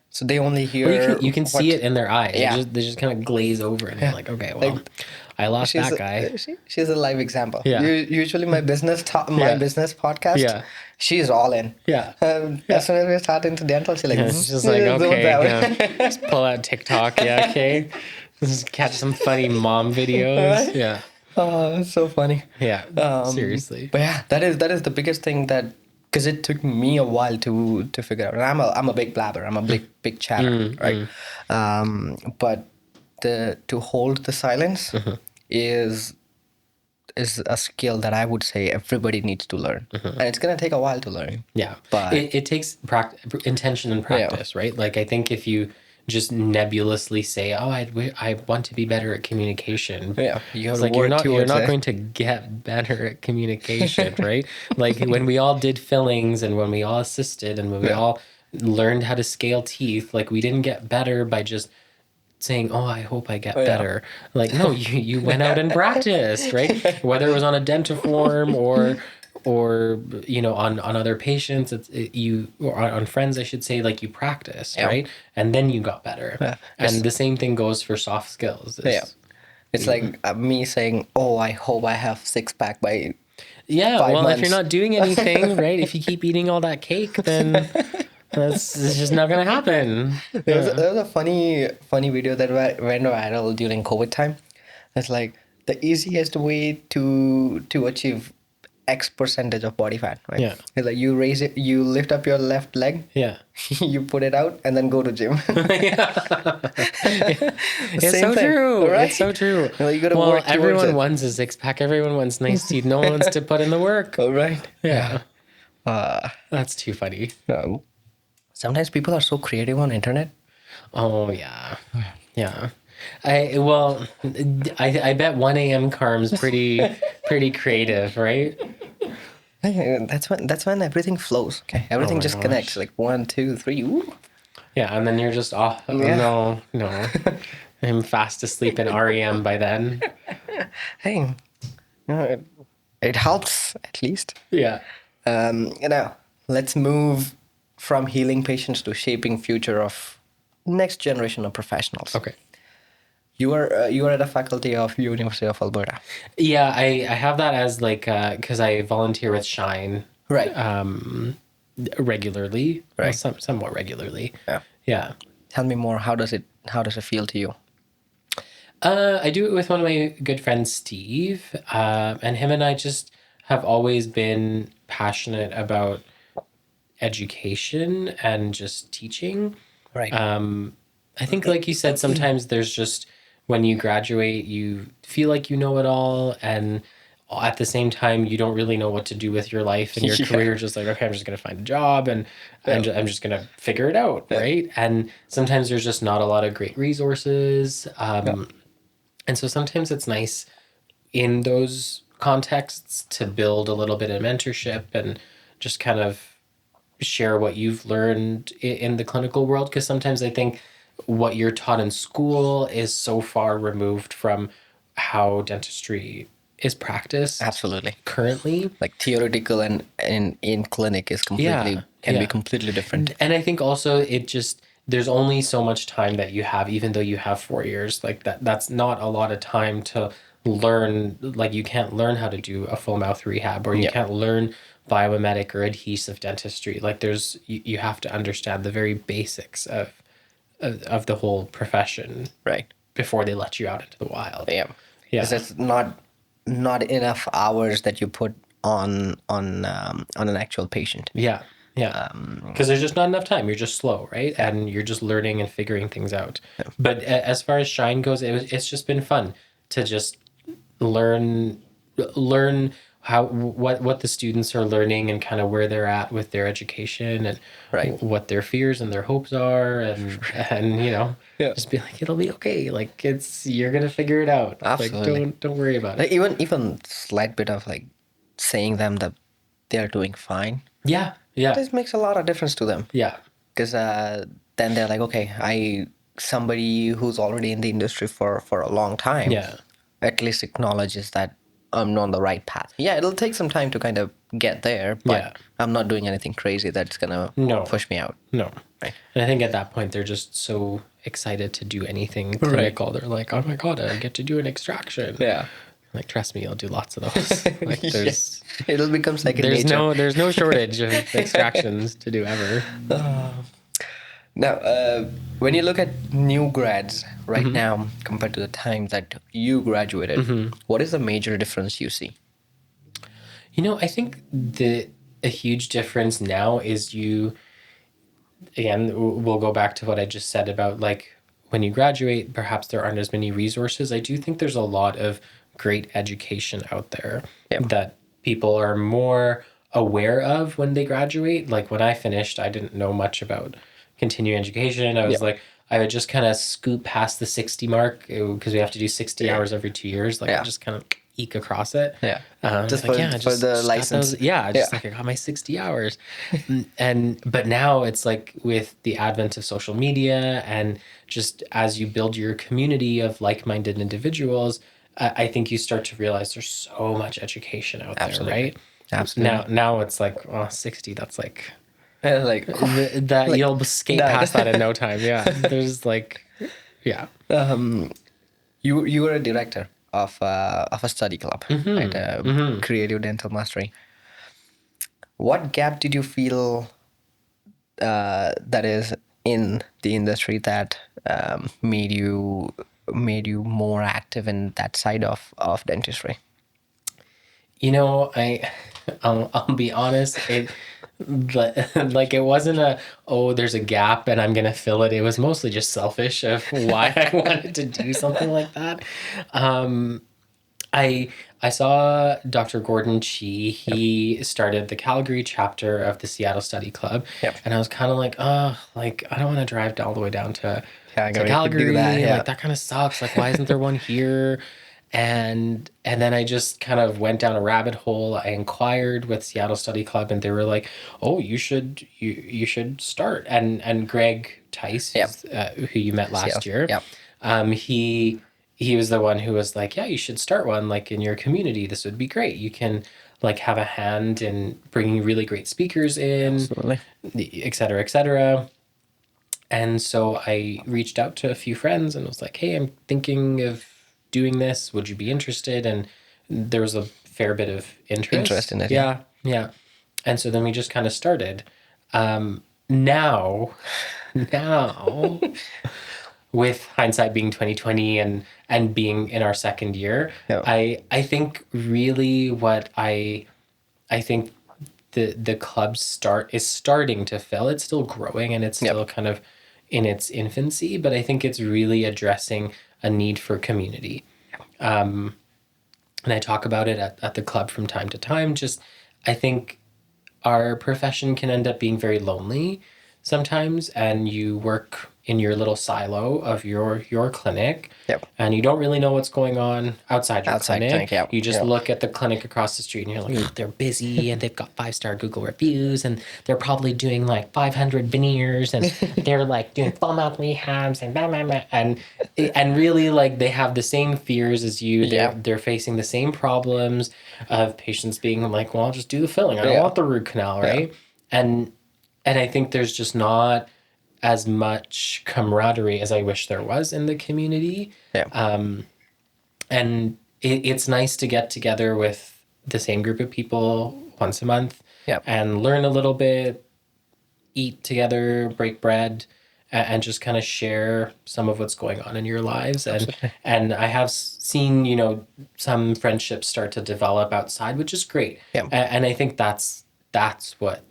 So they only hear... Well, you can see it in their eyes. They just kind of glaze over, and they're like, okay, well, I lost that guy. She's a live example. Usually my business business podcast, she's all in. As soon as we start into dental, she's like, she's just like, okay, just pull out TikTok. Okay, just catch some funny mom videos. Oh, it's so funny. Seriously. But that is the biggest thing, that because it took me a while to figure out. And I'm a big blabber. I'm a big chatter, right? But to hold the silence is a skill that I would say everybody needs to learn, and it's gonna take a while to learn. But it takes intention and practice, right? Like, I think if you just nebulously say, oh, I want to be better at communication. You're like, you're not going to get better at communication, right? Like, when we all did fillings, and when we all assisted, and when we all learned how to scale teeth, like, we didn't get better by just saying, oh, I hope I get better. Like, no, you went out and practiced, right? Whether it was on a dentiform or on other patients, or on friends, I should say, like, you practiced, right? And then you got better. And the same thing goes for soft skills. It's like me saying, oh, I hope I have 6-pack by 5 well, months. if you're not doing anything, right? If you keep eating all that cake, then it's just not gonna happen. There was a funny video that went viral during COVID time. It's like, the easiest way to achieve X percentage of body fat, right? It's like, you lift up your left leg, you put it out, and then go to gym. It's so true, right? It's so true. You gotta work towards everyone it. wants a 6-pack, everyone wants nice teeth, no one wants to put in the work. That's too funny. Sometimes people are so creative on internet. I bet 1 a.m. Carm's pretty creative, right? That's when everything flows. Okay, everything just connects. Like 1, 2, 3. Ooh. And then you're just off. No. I'm fast asleep in REM by then. Hey, it helps at least. Let's move from healing patients to shaping future of next generation of professionals. Okay. You are at the faculty of University of Alberta. Yeah, I have that as like because I volunteer with Shine Right. regularly, well, Right. somewhat regularly. Yeah. Yeah. Tell me more. How does it feel to you? I do it with one of my good friends, Steve, and him and I just have always been passionate about education and just teaching. Right. I think, like you said, sometimes there's just when you graduate, you feel like you know it all, and at the same time, you don't really know what to do with your life and your Yeah. career. Just like, okay, I'm just gonna find a job, and Yeah. I'm just gonna figure it out, Yeah. right? And sometimes there's just not a lot of great resources, Yeah. and so sometimes it's nice in those contexts to build a little bit of mentorship and just kind of share what you've learned in the clinical world, because sometimes I think what you're taught in school is so far removed from how dentistry is practiced Absolutely. currently. Like theoretical and in clinic is Yeah, can be yeah. completely different. And I think also it just there's only so much time that you have, even though you have 4 years. Like that's not a lot of time to learn. Like you can't learn how to do a full mouth rehab, or you Yeah. can't learn biomimetic or adhesive dentistry. Like there's you have to understand the very basics of the whole profession Right. before they let you out into the wild. Yeah. Yeah. Because it's not enough hours that you put on an actual patient. Yeah. Yeah. Because there's just not enough time. You're just slow, right? And you're just learning and figuring things out. But as far as Shine goes, it's just been fun to just learn how what the students are learning and kind of where they're at with their education and Right. what their fears and their hopes are, and Yeah. just be like, it'll be okay. Like you're gonna figure it out. Absolutely. Like don't worry about Like it. even slight bit of like saying them that they're doing fine. Yeah. Yeah. This makes a lot of difference to them. Yeah. Because then they're like, okay, somebody who's already in the industry for a long time, Yeah. at least acknowledges that I'm on the right path. Yeah, it'll take some time to kind of get there, but Yeah. I'm not doing anything crazy that's gonna No. push me out. No. Right. And I think at that point they're just so excited to do anything clinical. They're like, oh my God, I get to do an extraction. Yeah. Like, trust me, I'll do lots of those. Like Yes. It'll become second there's nature. there's no shortage of extractions to do ever. Now, when you look at new grads right now compared to the time that you graduated, what is the major difference you see? I think a huge difference now is again, we'll go back to what I just said about like when you graduate, perhaps there aren't as many resources. I do think there's a lot of great education out there that people are more aware of when they graduate. Like when I finished, I didn't know much about continuing education. I was like, I would just kind of scoop past the 60 mark because we have to do 60 hours every 2 years. Like I just kind of eke across it. Yeah. Just for, like, for the got license. those- like I got my 60 hours. But now it's like with the advent of social media and just as you build your community of like-minded individuals, I think you start to realize there's so much education out there, right? Absolutely. Now it's like, 60, that's like Like, that like you'll skate that. past that in no time. Yeah. There's like, yeah. you were a director of a study club at Creative Dental Mastery. What gap did you feel that is in the industry that made you more active in that side of dentistry? I'll be honest, but like it wasn't there's a gap and I'm gonna fill it. It was mostly just selfish of why I wanted to do something like that. I saw Dr. Gordon Chi. He started the Calgary chapter of the Seattle Study Club. And I was kind of like, like I don't want to drive all the way down to Calgary. Like that kind of sucks. Like why isn't there one here? And then I just kind of went down a rabbit hole. I inquired with Seattle Study Club, and they were like, "Oh, you should start." And Greg Tice, who you met last year, he was the one who was like, "Yeah, you should start one like in your community. This would be great. You can like have a hand in bringing really great speakers in, Absolutely. et cetera, et cetera." And so I reached out to a few friends and was like, hey, I'm thinking of doing this. Would you be interested? And there was a fair bit of Interest interest. in it, yeah. Yeah, yeah. And so then we just kind of started. Now, now, with hindsight being 2020 and being in our second year, Yeah. I think really what I think the club is starting to fill. It's still growing and it's Yep. still kind of in its infancy, but I think it's really addressing a need for community. And I talk about it at the club from time to time. Just I think our profession can end up being very lonely sometimes, and you work in your little silo of your clinic, Yep. and you don't really know what's going on outside your Outside clinic. clinic, yeah. You just Yeah. look at the clinic across the street and you're like, "Oh, they're busy and they've got 5-star Google reviews and they're probably doing like 500 veneers and they're like doing full mouth rehabs and blah, blah, blah." And really like they have the same fears as you. Yeah. They're facing the same problems of patients being like, well, I'll just do the filling. I don't Yeah. want the root canal, right? And I think there's just not as much camaraderie as I wish there was in the community. Yeah. And it's nice to get together with the same group of people once a month Yeah. and learn a little bit, eat together, break bread, and just kind of share some of what's going on in your lives. And I have seen, some friendships start to develop outside, which is great. Yeah. And I think that's what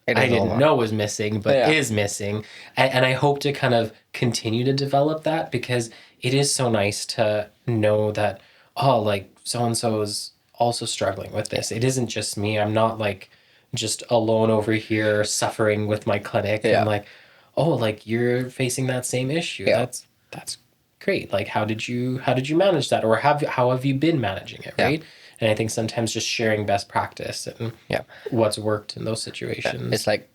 It I is all didn't about. know was missing, but Yeah. is missing. And I hope to kind of continue to develop that because it is so nice to know that, oh, like so and so is also struggling with this. It isn't just me. I'm not like just alone over here suffering with my clinic. Yeah. And like, oh, like you're facing that same issue. Yeah. That's great. Like how did you manage that? Or how have you been managing it, Yeah. right? And I think sometimes just sharing best practice and Yeah. what's worked in those situations. It's like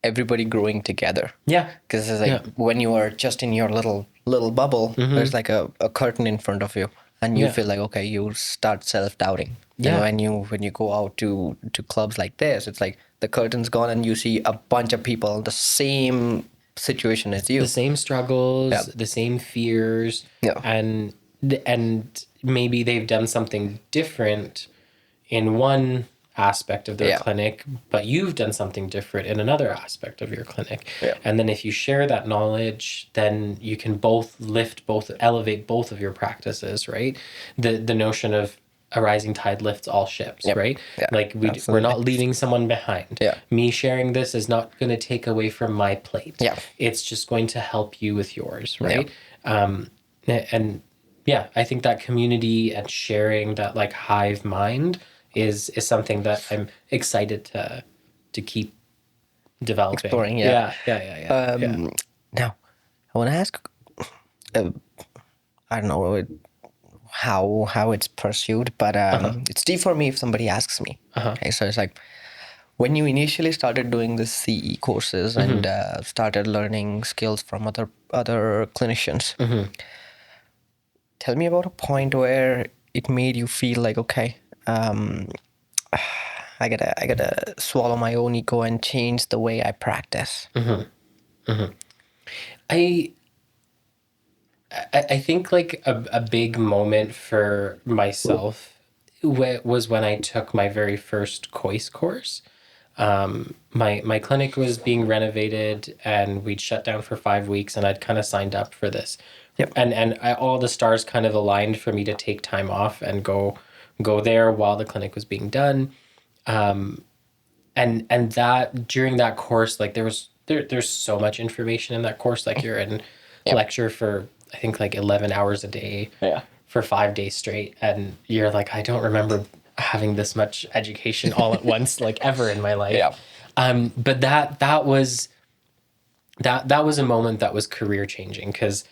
everybody growing together. Yeah. Because it's like when you are just in your little bubble, there's like a curtain in front of you, and you Yeah. feel like okay, you start self-doubting. Yeah. And when you go out to clubs like this, it's like the curtain's gone, and you see a bunch of people in the same situation as you. The same struggles, Yeah. the same fears, Yeah. and maybe they've done something different in one aspect of their Yeah. clinic, but you've done something different in another aspect of your clinic. Yeah. And then if you share that knowledge, then you can elevate both of your practices, right? The notion of a rising tide lifts all ships, Yep. right? Yeah, Like we're absolutely. not leaving someone behind. Yeah. Me sharing this is not going to take away from my plate. Yeah. It's just going to help you with yours, right? And yeah, I think that community and sharing that like hive mind is something that I'm excited to keep developing. Exploring, yeah. Yeah. Now, I want to ask, I don't know how it's pursued, but it's deep for me if somebody asks me. Okay, so it's like when you initially started doing the CE courses and started learning skills from other clinicians. Tell me about a point where it made you feel like okay, I gotta swallow my own ego and change the way I practice. I think like a big moment for myself was when I took my very first COIS course. My clinic was being renovated and we'd shut down for 5 weeks and I'd kind of signed up for this. Yep. And all the stars kind of aligned for me to take time off and go there while the clinic was being done. And that during that course, like there's so much information in that course. Like you're in lecture for I think like 11 hours a day for 5 days straight. And you're like, I don't remember having this much education all at once, like ever in my life. Yeah. But that was a moment that was career changing because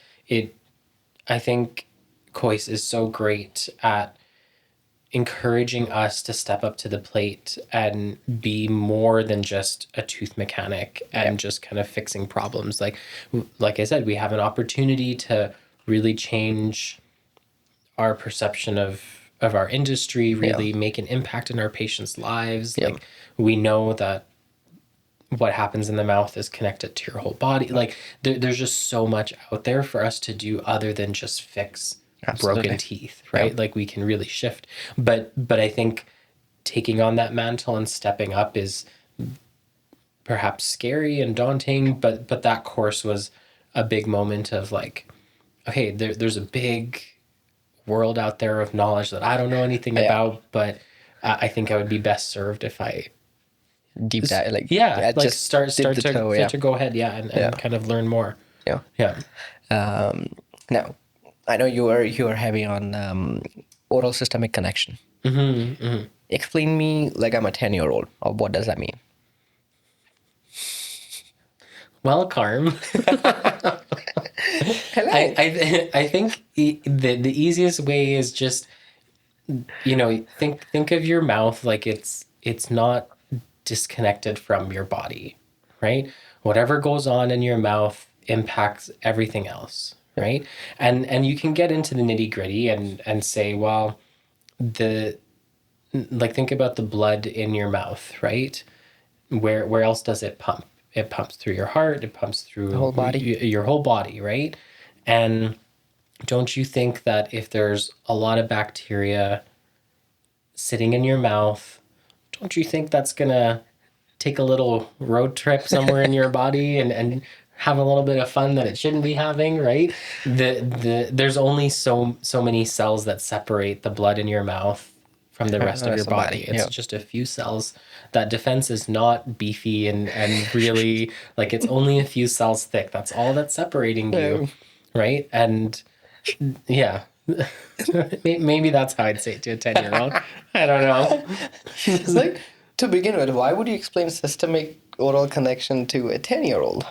I think COIS is so great at encouraging us to step up to the plate and be more than just a tooth mechanic and just kind of fixing problems. Like I said, we have an opportunity to really change our perception of our industry, really make an impact in our patients' lives. Like we know that what happens in the mouth is connected to your whole body. Like there's just so much out there for us to do other than just fix Absolutely. broken teeth, right? Like we can really shift. But I think taking on that mantle and stepping up is perhaps scary and daunting, but that course was a big moment of like, okay, there's a big world out there of knowledge that I don't know anything about, but I think I would be best served if I Deep dive, like like just start dip the to toe, start to go ahead, and kind of learn more. yeah. Yeah. Now, I know you are heavy on oral systemic connection. Explain me like I'm a 10-year-old. Or what does that mean? Well, Carm, I think the easiest way is just, think of your mouth like it's not disconnected from your body, right? Whatever goes on in your mouth impacts everything else, right? And you can get into the nitty gritty and say, well, think about the blood in your mouth, right? Where else does it pump? It pumps through your heart, it pumps through The whole body. your whole body, right? And don't you think that if there's a lot of bacteria sitting in your mouth, don't you think that's gonna take a little road trip somewhere in your body and have a little bit of fun that it shouldn't be having, right? There's only so many cells that separate the blood in your mouth from the rest of your body. It's just a few cells. That defense is not beefy and really like it's only a few cells thick. That's all that's separating you, right? And yeah. Maybe that's how I'd say it to a 10-year-old. I don't know. It's like, to begin with, why would you explain systemic oral connection to a 10-year-old?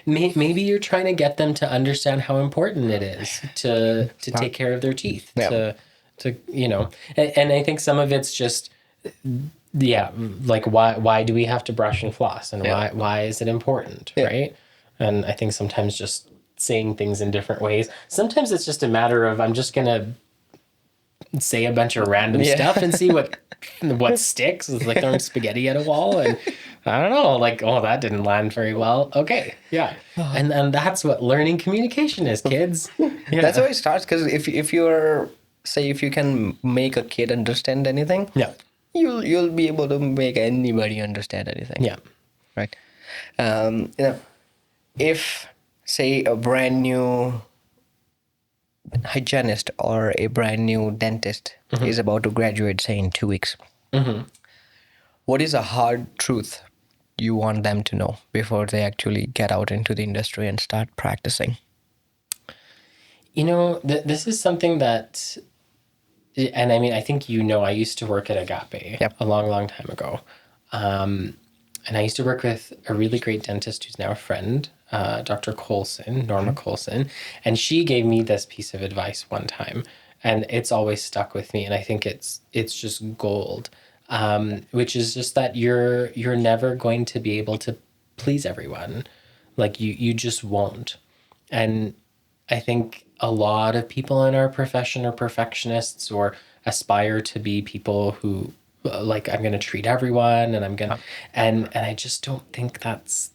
Maybe you're trying to get them to understand how important it is to take care of their teeth, to and I think some of it's just, like why do we have to brush and floss, and why is it important, right? And I think sometimes just saying things in different ways. Sometimes it's just a matter of I'm just gonna say a bunch of random stuff and see what sticks. It's like throwing spaghetti at a wall, and I don't know, like, oh, that didn't land very well. Okay, yeah, and that's what learning communication is, kids. Yeah. That's how it starts. Because if you're, say, if you can make a kid understand anything, you'll be able to make anybody understand anything. Yeah, right. If, say, a brand new hygienist or a brand new dentist is about to graduate, say, in 2 weeks, what is a hard truth you want them to know before they actually get out into the industry and start practicing? This is something that, and I mean, I think I used to work at Agape a long time ago. And I used to work with a really great dentist who's now a friend, Dr. Colson, Norma Colson. And she gave me this piece of advice one time, and it's always stuck with me. And I think it's just gold, which is just that you're never going to be able to please everyone. Like you just won't. And I think a lot of people in our profession are perfectionists or aspire to be people who, like, I'm going to treat everyone and I'm going to, and I just don't think that's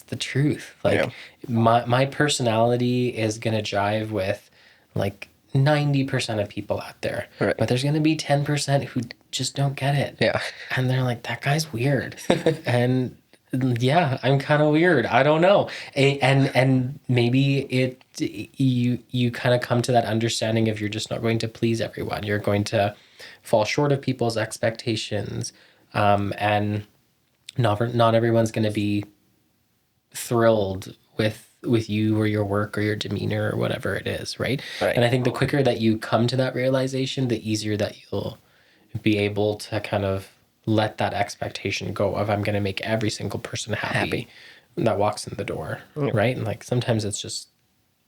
the truth. Like my personality is going to jive with like 90% of people out there, but there's going to be 10% who just don't get it. Yeah. And they're like, that guy's weird. And yeah, I'm kind of weird. I don't know. And maybe you kind of come to that understanding of you're just not going to please everyone. You're going to fall short of people's expectations. And not everyone's going to be thrilled with you or your work or your demeanor or whatever it is, right? And I think the quicker that you come to that realization, the easier that you'll be able to kind of let that expectation go of I'm going to make every single person happy that walks in the door, right? And like sometimes it's just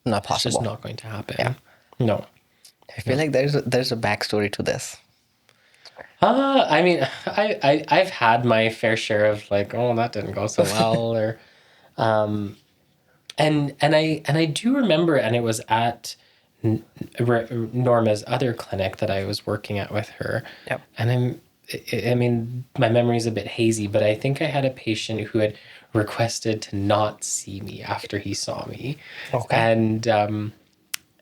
not possible. It's just not going to happen. Yeah. No. I feel like there's a backstory to this. I mean, I've had my fair share of like, oh, that didn't go so well, or, and I do remember, and it was at Norma's other clinic that I was working at with her. Yep. And I mean, my memory is a bit hazy, but I think I had a patient who had requested to not see me after he saw me. Okay.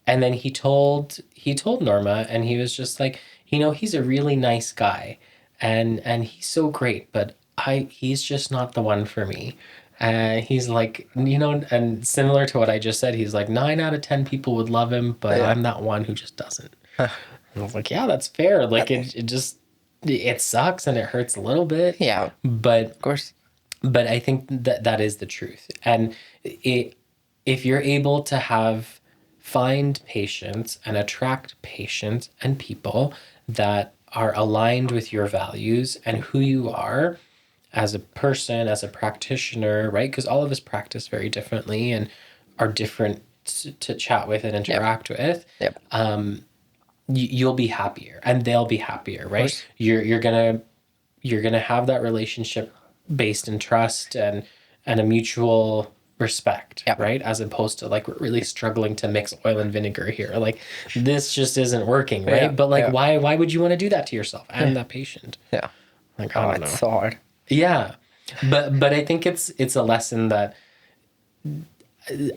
And then he told Norma, and he was just like, he's a really nice guy, and he's so great, but he's just not the one for me. And he's like, and similar to what I just said, he's like, 9 out of 10 people would love him, but Yeah. I'm that one who just doesn't. And I was like, yeah, that's fair. Like it sucks and it hurts a little bit, Yeah, but of course. I think that is the truth. And if you're able to find patients and attract patients and people that are aligned with your values and who you are as a person, as a practitioner, right? Because all of us practice very differently and are different to chat with and interact with. Yep. You'll be happier and they'll be happier, right? course. You're gonna have that relationship based in trust and a mutual respect, Yep. right? As opposed to like we're really struggling to mix oil and vinegar here. Like this just isn't working, right? Yeah, But like yeah. why would you want to do that to yourself and that patient? Yeah. Like Oh, I don't it's know. so hard. Yeah. But I think it's a lesson that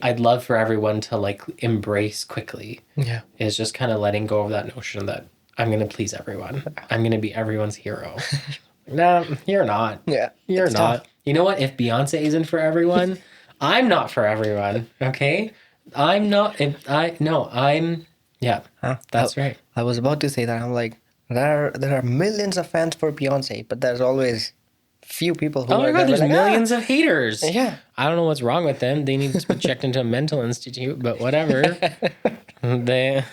I'd love for everyone to like embrace quickly. Yeah. Is just kind of letting go of that notion that I'm going to please everyone. I'm going to be everyone's hero. No, you're not. Yeah. You're It's not. tough. You know what? If Beyonce isn't for everyone, I'm not for everyone. Okay? I'm not. If I no, I'm. Yeah, Huh? that's right. I was about to say that. I'm like, there are millions of fans for Beyonce, but there's always few people who Oh my are God, gonna be there's like, millions of haters. Yeah. I don't know what's wrong with them. They need to be checked into a mental institute, but whatever. They.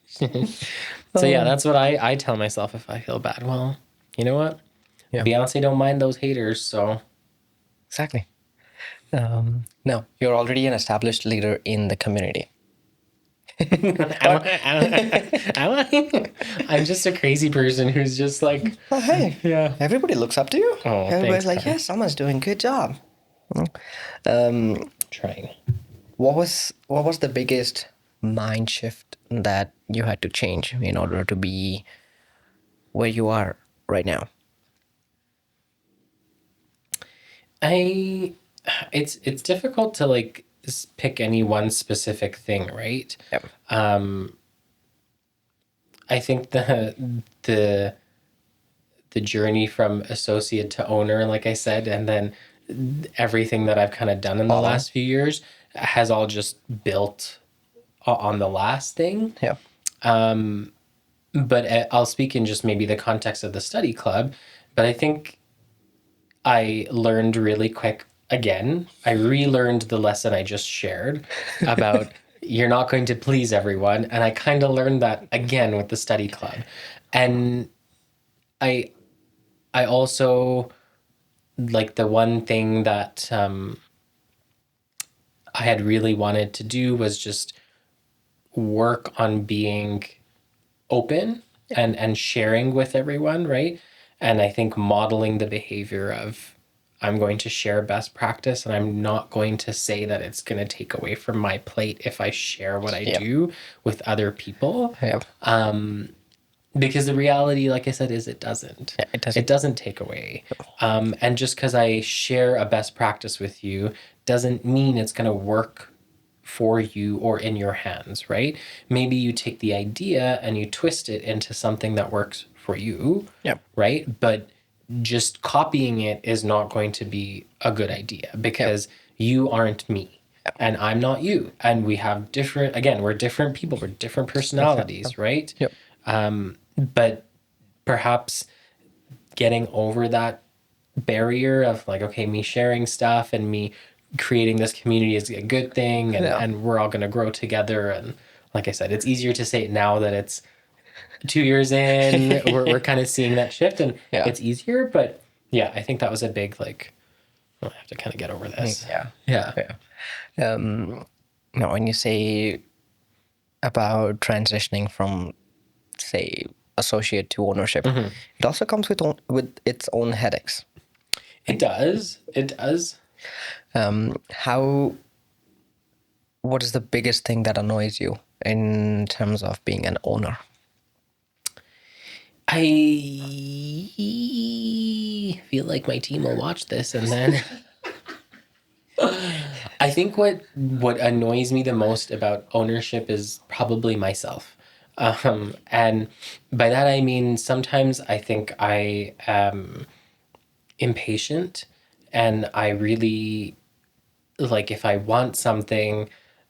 So yeah, that's what I tell myself if I feel bad. Well, you know what? Yeah. Beyonce don't mind those haters, so Exactly. No, you're already an established leader in the community. I'm just a crazy person who's just like, Oh, hey, yeah. everybody looks up to you. Oh, Everybody's thanks, like, Carl. yes, someone's doing a good job. Um, Trying. what was the biggest mind shift that you had to change in order to be where you are right now? It's difficult to like pick any one specific thing, right? Yep. I think the journey from associate to owner, like I said, and then everything that I've kind of done in the Follow. last few years has all just built on the last thing. Yeah. But I'll speak in just maybe the context of the study club. But I think I learned really quick again. I relearned the lesson I just shared about you're not going to please everyone. And I kind of learned that again with the study club. And I also like the one thing that I had really wanted to do was just work on being open and sharing with everyone, right? And I think modeling the behavior of I'm going to share best practice and I'm not going to say that it's going to take away from my plate if I share what I do with other people. Yeah. Because the reality, like I said, is it doesn't. Yeah, it doesn't. It doesn't take away. And just because I share a best practice with you doesn't mean it's going to work for you or in your hands, right? Maybe you take the idea and you twist it into something that works for you, Yep. right? But just copying it is not going to be a good idea because you aren't me and I'm not you. And we have different, again, we're different people, we're different personalities, right? Yep. But perhaps getting over that barrier of like, okay, me sharing stuff and me creating this community is a good thing and we're all going to grow together. And like I said, it's easier to say it now that it's 2 years in, we're kind of seeing that shift and it's easier. But yeah, I think that was a big, like, I have to kind of get over this. Yeah. Now, when you say about transitioning from, say, associate to ownership, it also comes with its own headaches. It does. It does. What is the biggest thing that annoys you in terms of being an owner? I feel like my team will watch this, and then I think what annoys me the most about ownership is probably myself. And by that I mean sometimes I think I am impatient, and I really, like, if I want something,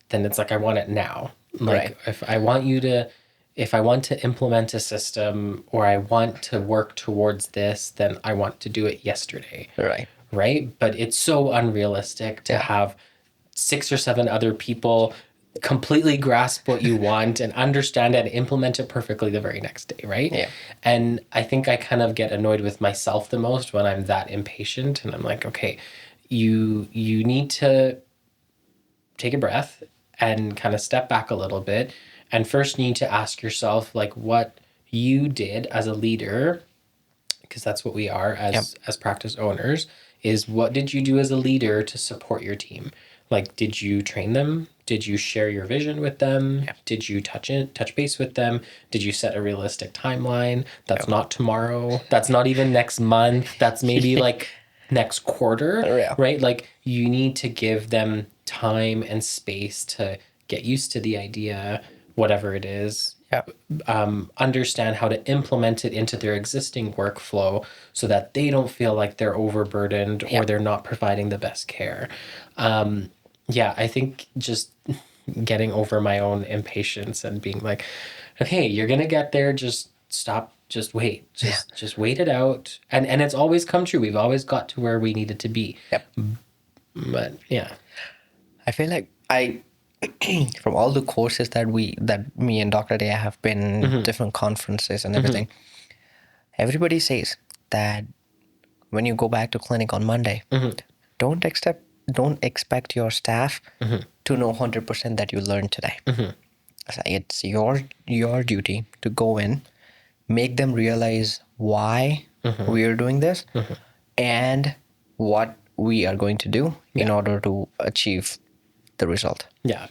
then it's like I want it now. Right. Like if I want to implement a system or I want to work towards this, then I want to do it yesterday. Right. Right? But it's so unrealistic to Yeah. have 6 or 7 other people completely grasp what you want and understand it and implement it perfectly the very next day, right? Yeah. And I think I kind of get annoyed with myself the most when I'm that impatient, and I'm like, okay, you need to take a breath and kind of step back a little bit, and first need to ask yourself like what you did as a leader, because that's what we are Yep. as practice owners, is what did you do as a leader to support your team? Like, did you train them? Did you share your vision with them? Yep. Did you touch base with them? Did you set a realistic timeline? That's not tomorrow. That's not even next month. That's maybe like next quarter, Yeah. right? Like, you need to give them time and space to get used to the idea, whatever it is, Yeah. understand how to implement it into their existing workflow so that they don't feel like they're overburdened Yeah. or they're not providing the best care. Yeah, I think just getting over my own impatience and being like, okay, you're gonna get there, just stop, just wait, just wait it out. And it's always come true. We've always got to where we needed to be. Yep. But yeah. I feel like from all the courses that me and Dr. Day have been different conferences and everything, everybody says that when you go back to clinic on Monday, don't expect your staff to know 100% that you learned today. It's your duty to go in, make them realize why we are doing this and what we are going to do in order to achieve the result. Yeah.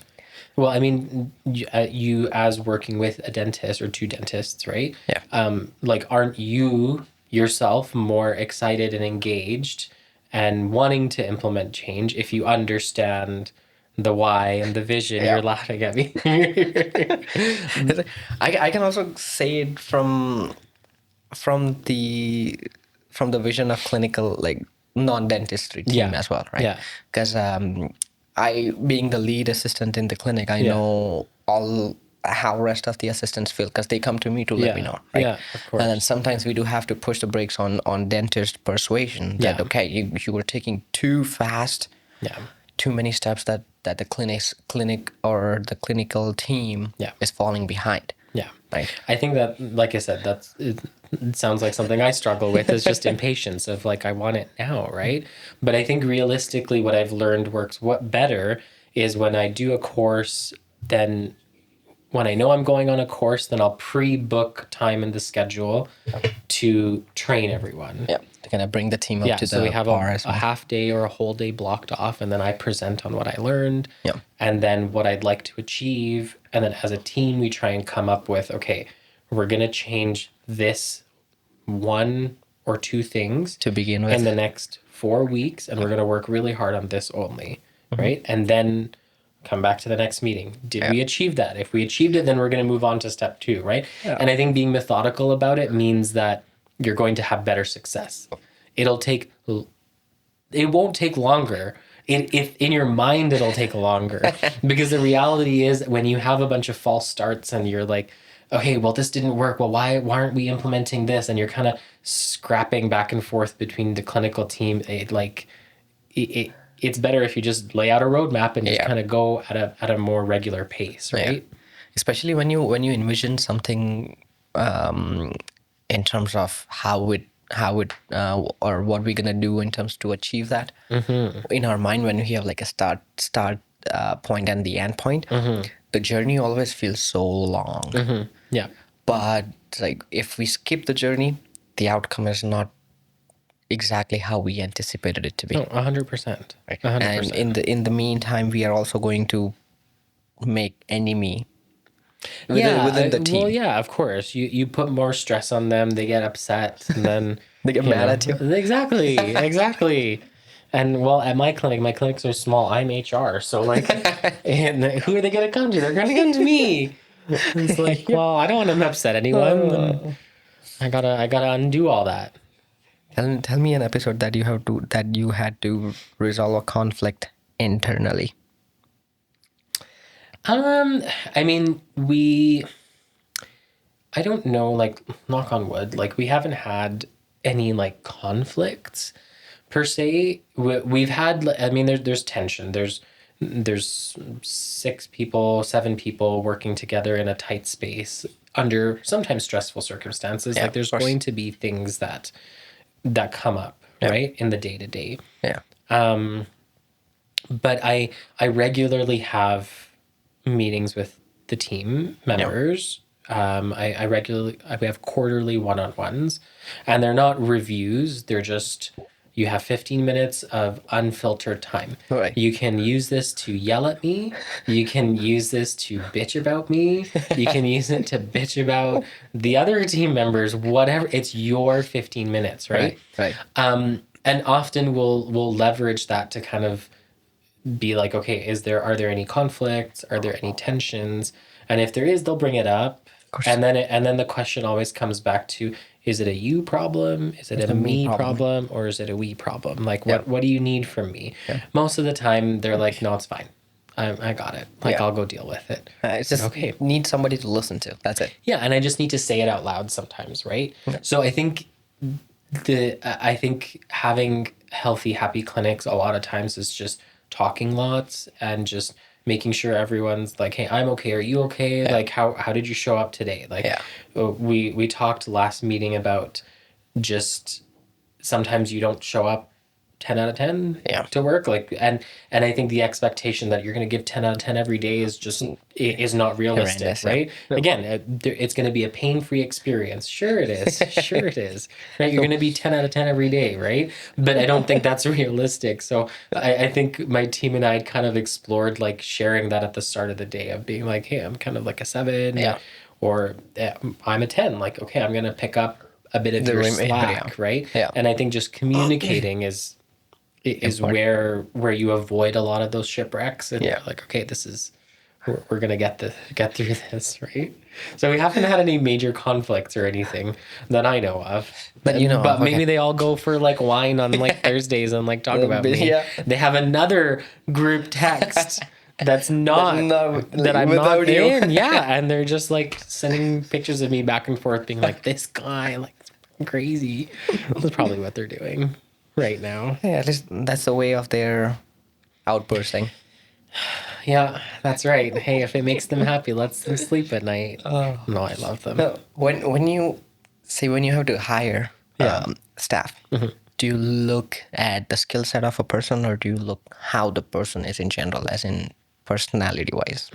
Well, I mean, you as working with a dentist or 2 dentists, right? Yeah. Like, aren't you yourself more excited and engaged and wanting to implement change if you understand the why and the vision? Yeah. You're laughing at me. I can also say it from the vision of clinical, like, non-dentistry team Yeah. as well, right? Yeah. Because I, being the lead assistant in the clinic, I know all how rest of the assistants feel because they come to me to let me know, right? Yeah, of course. And then sometimes we do have to push the brakes on dentist persuasion that Yeah. okay, you were taking too fast, Yeah. too many steps that the clinic or the clinical team is falling behind. Yeah. Right. I think that, like I said, it sounds like something I struggle with is just impatience of like, I want it now, right? But I think realistically what I've learned works what better is when I do a course, then when I know I'm going on a course, then I'll pre-book time in the schedule to train everyone. Yeah. To kind of bring the team up to So the we have par a as well. half day or a whole day blocked off, and then I present on what I learned, Yeah. and then what I'd like to achieve, and then as a team we try and come up with, okay, we're gonna change this 1 or 2 things To begin with. in the next 4 weeks, and we're gonna work really hard on this only, right? And then come back to the next meeting. Did we achieve that? If we achieved it, then we're going to move on to step 2, right? Yeah. And I think being methodical about it means that you're going to have better success. It won't take longer. If in your mind it'll take longer, because the reality is when you have a bunch of false starts and you're like, okay, well, this didn't work. Well, why aren't we implementing this? And you're kind of scrapping back and forth between the clinical team. It's better if you just lay out a roadmap and just kind of go at a more regular pace, right? Yeah. Especially when you envision something in terms of how it or what we're gonna do in terms to achieve that in our mind. When we have like a start point and the end point, the journey always feels so long. Yeah. But like if we skip the journey, the outcome is not exactly how we anticipated it to be. No, 100%. Right. 100%. And in the meantime, we are also going to make enemy within the Well, team. yeah, of course. You put more stress on them, they get upset, and then They get you mad know, at you. exactly. And well, at my clinic, my clinics are small. I'm HR, so like, and who are they gonna come to? They're gonna come to me. It's like, well, I don't want to upset anyone, and I gotta undo all that. Tell me an episode that you had to resolve a conflict internally. I mean, I don't know, like, knock on wood, like, we haven't had any, like, conflicts per se. We've had, I mean, there's tension. There's 6 people, 7 people working together in a tight space under sometimes stressful circumstances. Yeah, Like, of there's course. going to be things that come up, Yeah. right, in the day to day. Yeah. But I regularly have meetings with the team members. We have quarterly one-on-ones, and they're not reviews. They're just, you have 15 minutes of unfiltered time. Right. You can use this to yell at me. You can use this to bitch about me. You can use it to bitch about the other team members, whatever. It's your 15 minutes, right? Right. And often we'll leverage that to kind of be like, okay, are there any conflicts? Are there any tensions? And if there is, they'll bring it up. course. And then the question always comes back to, is it a you problem? Is it a a me me problem. problem? Or is it a we problem? Like, Yeah. what do you need from me? Most of the time they're like, no, it's fine. I got it. Like, Yeah. I'll go deal with it. It's just Okay. need somebody to listen to. That's it. Yeah, and I just need to say it out loud sometimes, right? So I think having healthy, happy clinics a lot of times is just talking lots and just making sure everyone's like, hey, I'm okay. Are you okay? Yeah. Like, how did you show up today? Like, Yeah. we talked last meeting about just sometimes you don't show up 10 out of 10 Yeah. to work, like, and I think the expectation that you're going to give 10 out of 10 every day is just is not realistic. Horrendous, yeah. Right? No. Again, it's going to be a pain-free experience. Sure it is. Sure it is. Right? You're going to be 10 out of 10 every day, right? But I don't think that's realistic. So I think my team and I kind of explored like sharing that at the start of the day of being like, hey, I'm kind of like a 7. Yeah. Or I'm a 10. Like, okay, I'm going to pick up a bit of The your remainder, slack, yeah. right? Yeah. And I think just communicating is Important. where you avoid a lot of those shipwrecks, and Yeah. you're like, okay, we're gonna get through this, right? So we haven't had any major conflicts or anything that I know of. But but maybe okay. they all go for like wine on like Thursdays and like talk about me. Yeah. They have another group text that's not that I'm without not you. in. Yeah, and they're just like sending pictures of me back and forth, being like, this guy, like, it's crazy. That's probably what they're doing right now. Yeah, at least that's the way of their outbursting. Yeah, that's right. Hey, if it makes them happy, lets them sleep at night. No, I love them. No, when you have to hire staff, do you look at the skill set of a person, or do you look how the person is in general, as in personality wise?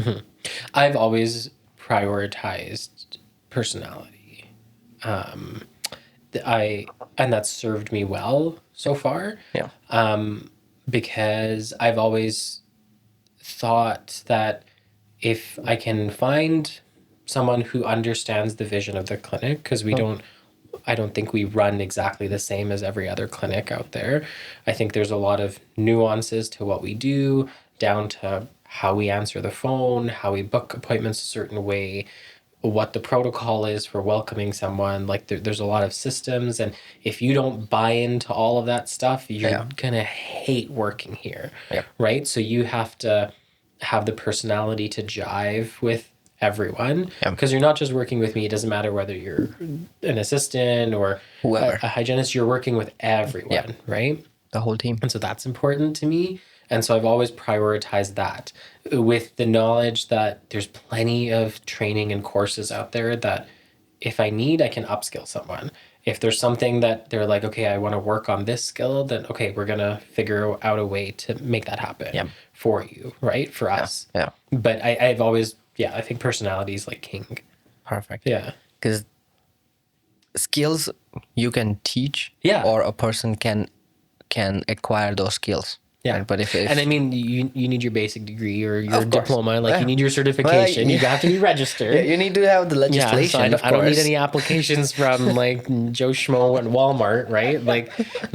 I've always prioritized personality. And that's served me well so far. Yeah. Because I've always thought that if I can find someone who understands the vision of the clinic, because I don't think we run exactly the same as every other clinic out there. I think there's a lot of nuances to what we do, down to how we answer the phone, how we book appointments a certain way, what the protocol is for welcoming someone. Like there's a lot of systems, and if you don't buy into all of that stuff, you're gonna hate working here. Yeah. Right? So you have to have the personality to jive with everyone, because you're not just working with me. It doesn't matter whether you're an assistant or Whoever. a hygienist, you're working with everyone, right? The whole team. And so that's important to me. And so I've always prioritized that, with the knowledge that there's plenty of training and courses out there that if I need, I can upskill someone. If there's something that they're like, okay, I want to work on this skill, then okay, we're going to figure out a way to make that happen for you, right? For us. Yeah. But I've always, I think personality is like king. Perfect. Yeah. Because skills you can teach, Yeah. or a person can acquire those skills. Yeah. Right? But if And I mean, you need your basic degree or your Of course. diploma, like Yeah. you need your certification. Well, You have to be registered. you need to have the Yeah, so legislation, I don't need course. any applications from like Joe Schmo and Walmart, right? Like,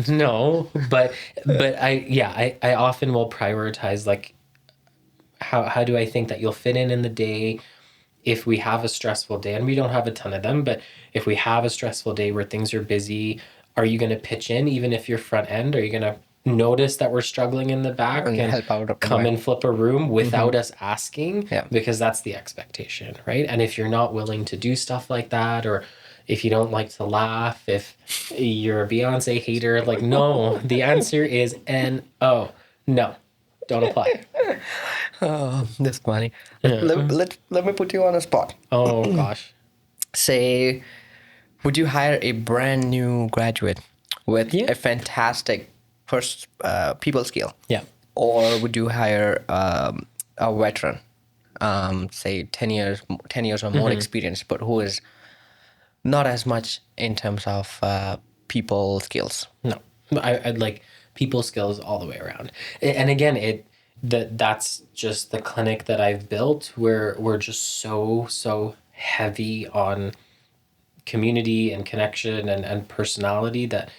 no, but I often will prioritize like how do I think that you'll fit in the day if we have a stressful day, and we don't have a ton of them, but if we have a stressful day where things are busy, are you going to pitch in even if you're front end? Are you going to notice that we're struggling in the back And and help out. come and flip a room without us asking? Yeah. Because that's the expectation, right? And if you're not willing to do stuff like that, or if you don't like to laugh, if you're a Beyonce hater, like, no, the answer is N-O. No, don't apply. Oh, that's funny. Yeah. Let me put you on a spot. Oh, gosh. Say, would you hire a brand new graduate with Yeah. a fantastic first people skill? Yeah. Or would you hire a veteran, say 10 years or more experience, but who is not as much in terms of people skills? No, I'd like people skills all the way around. And again, that's just the clinic that I've built, where we're just so heavy on community and connection and personality that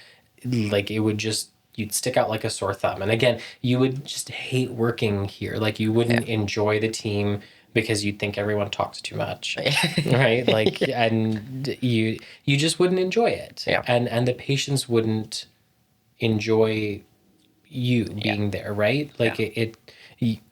like it would just, you'd stick out like a sore thumb. And again, you would just hate working here. Like you wouldn't enjoy the team because you'd think everyone talks too much, right? Like, and you just wouldn't enjoy it. Yeah. And the patients wouldn't enjoy you being there, right? Like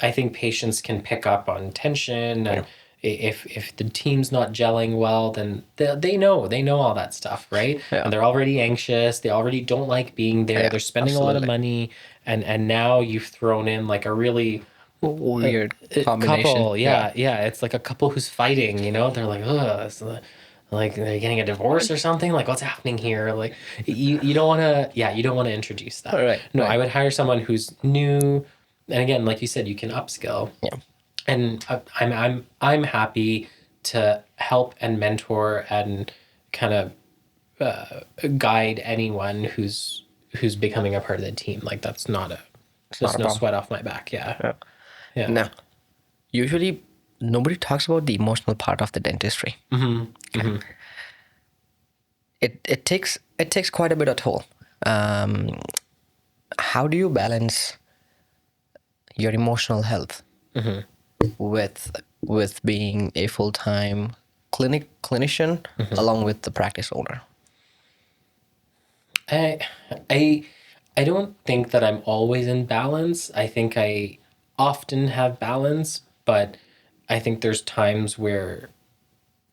I think patients can pick up on tension, and if the team's not gelling well, then they know all that stuff, right? Yeah. And they're already anxious, they already don't like being there, Yeah, they're spending a lot of money, and now you've thrown in like a really Weird combination. couple, it's like a couple who's fighting, you know, they're like, oh, it's like they're getting a divorce or something, like what's happening here? Like you don't want to introduce that. Right, No, right. I would hire someone who's new, and again, like you said, you can upskill. Yeah. And I'm happy to help and mentor and kind of guide anyone who's becoming a part of the team. Like that's not a problem. sweat off my back. Yeah. Now, usually nobody talks about the emotional part of the dentistry. It takes quite a bit of toll. How do you balance your emotional health with being a full-time clinician along with the practice owner? I don't think that I'm always in balance. I think I often have balance, but I think there's times where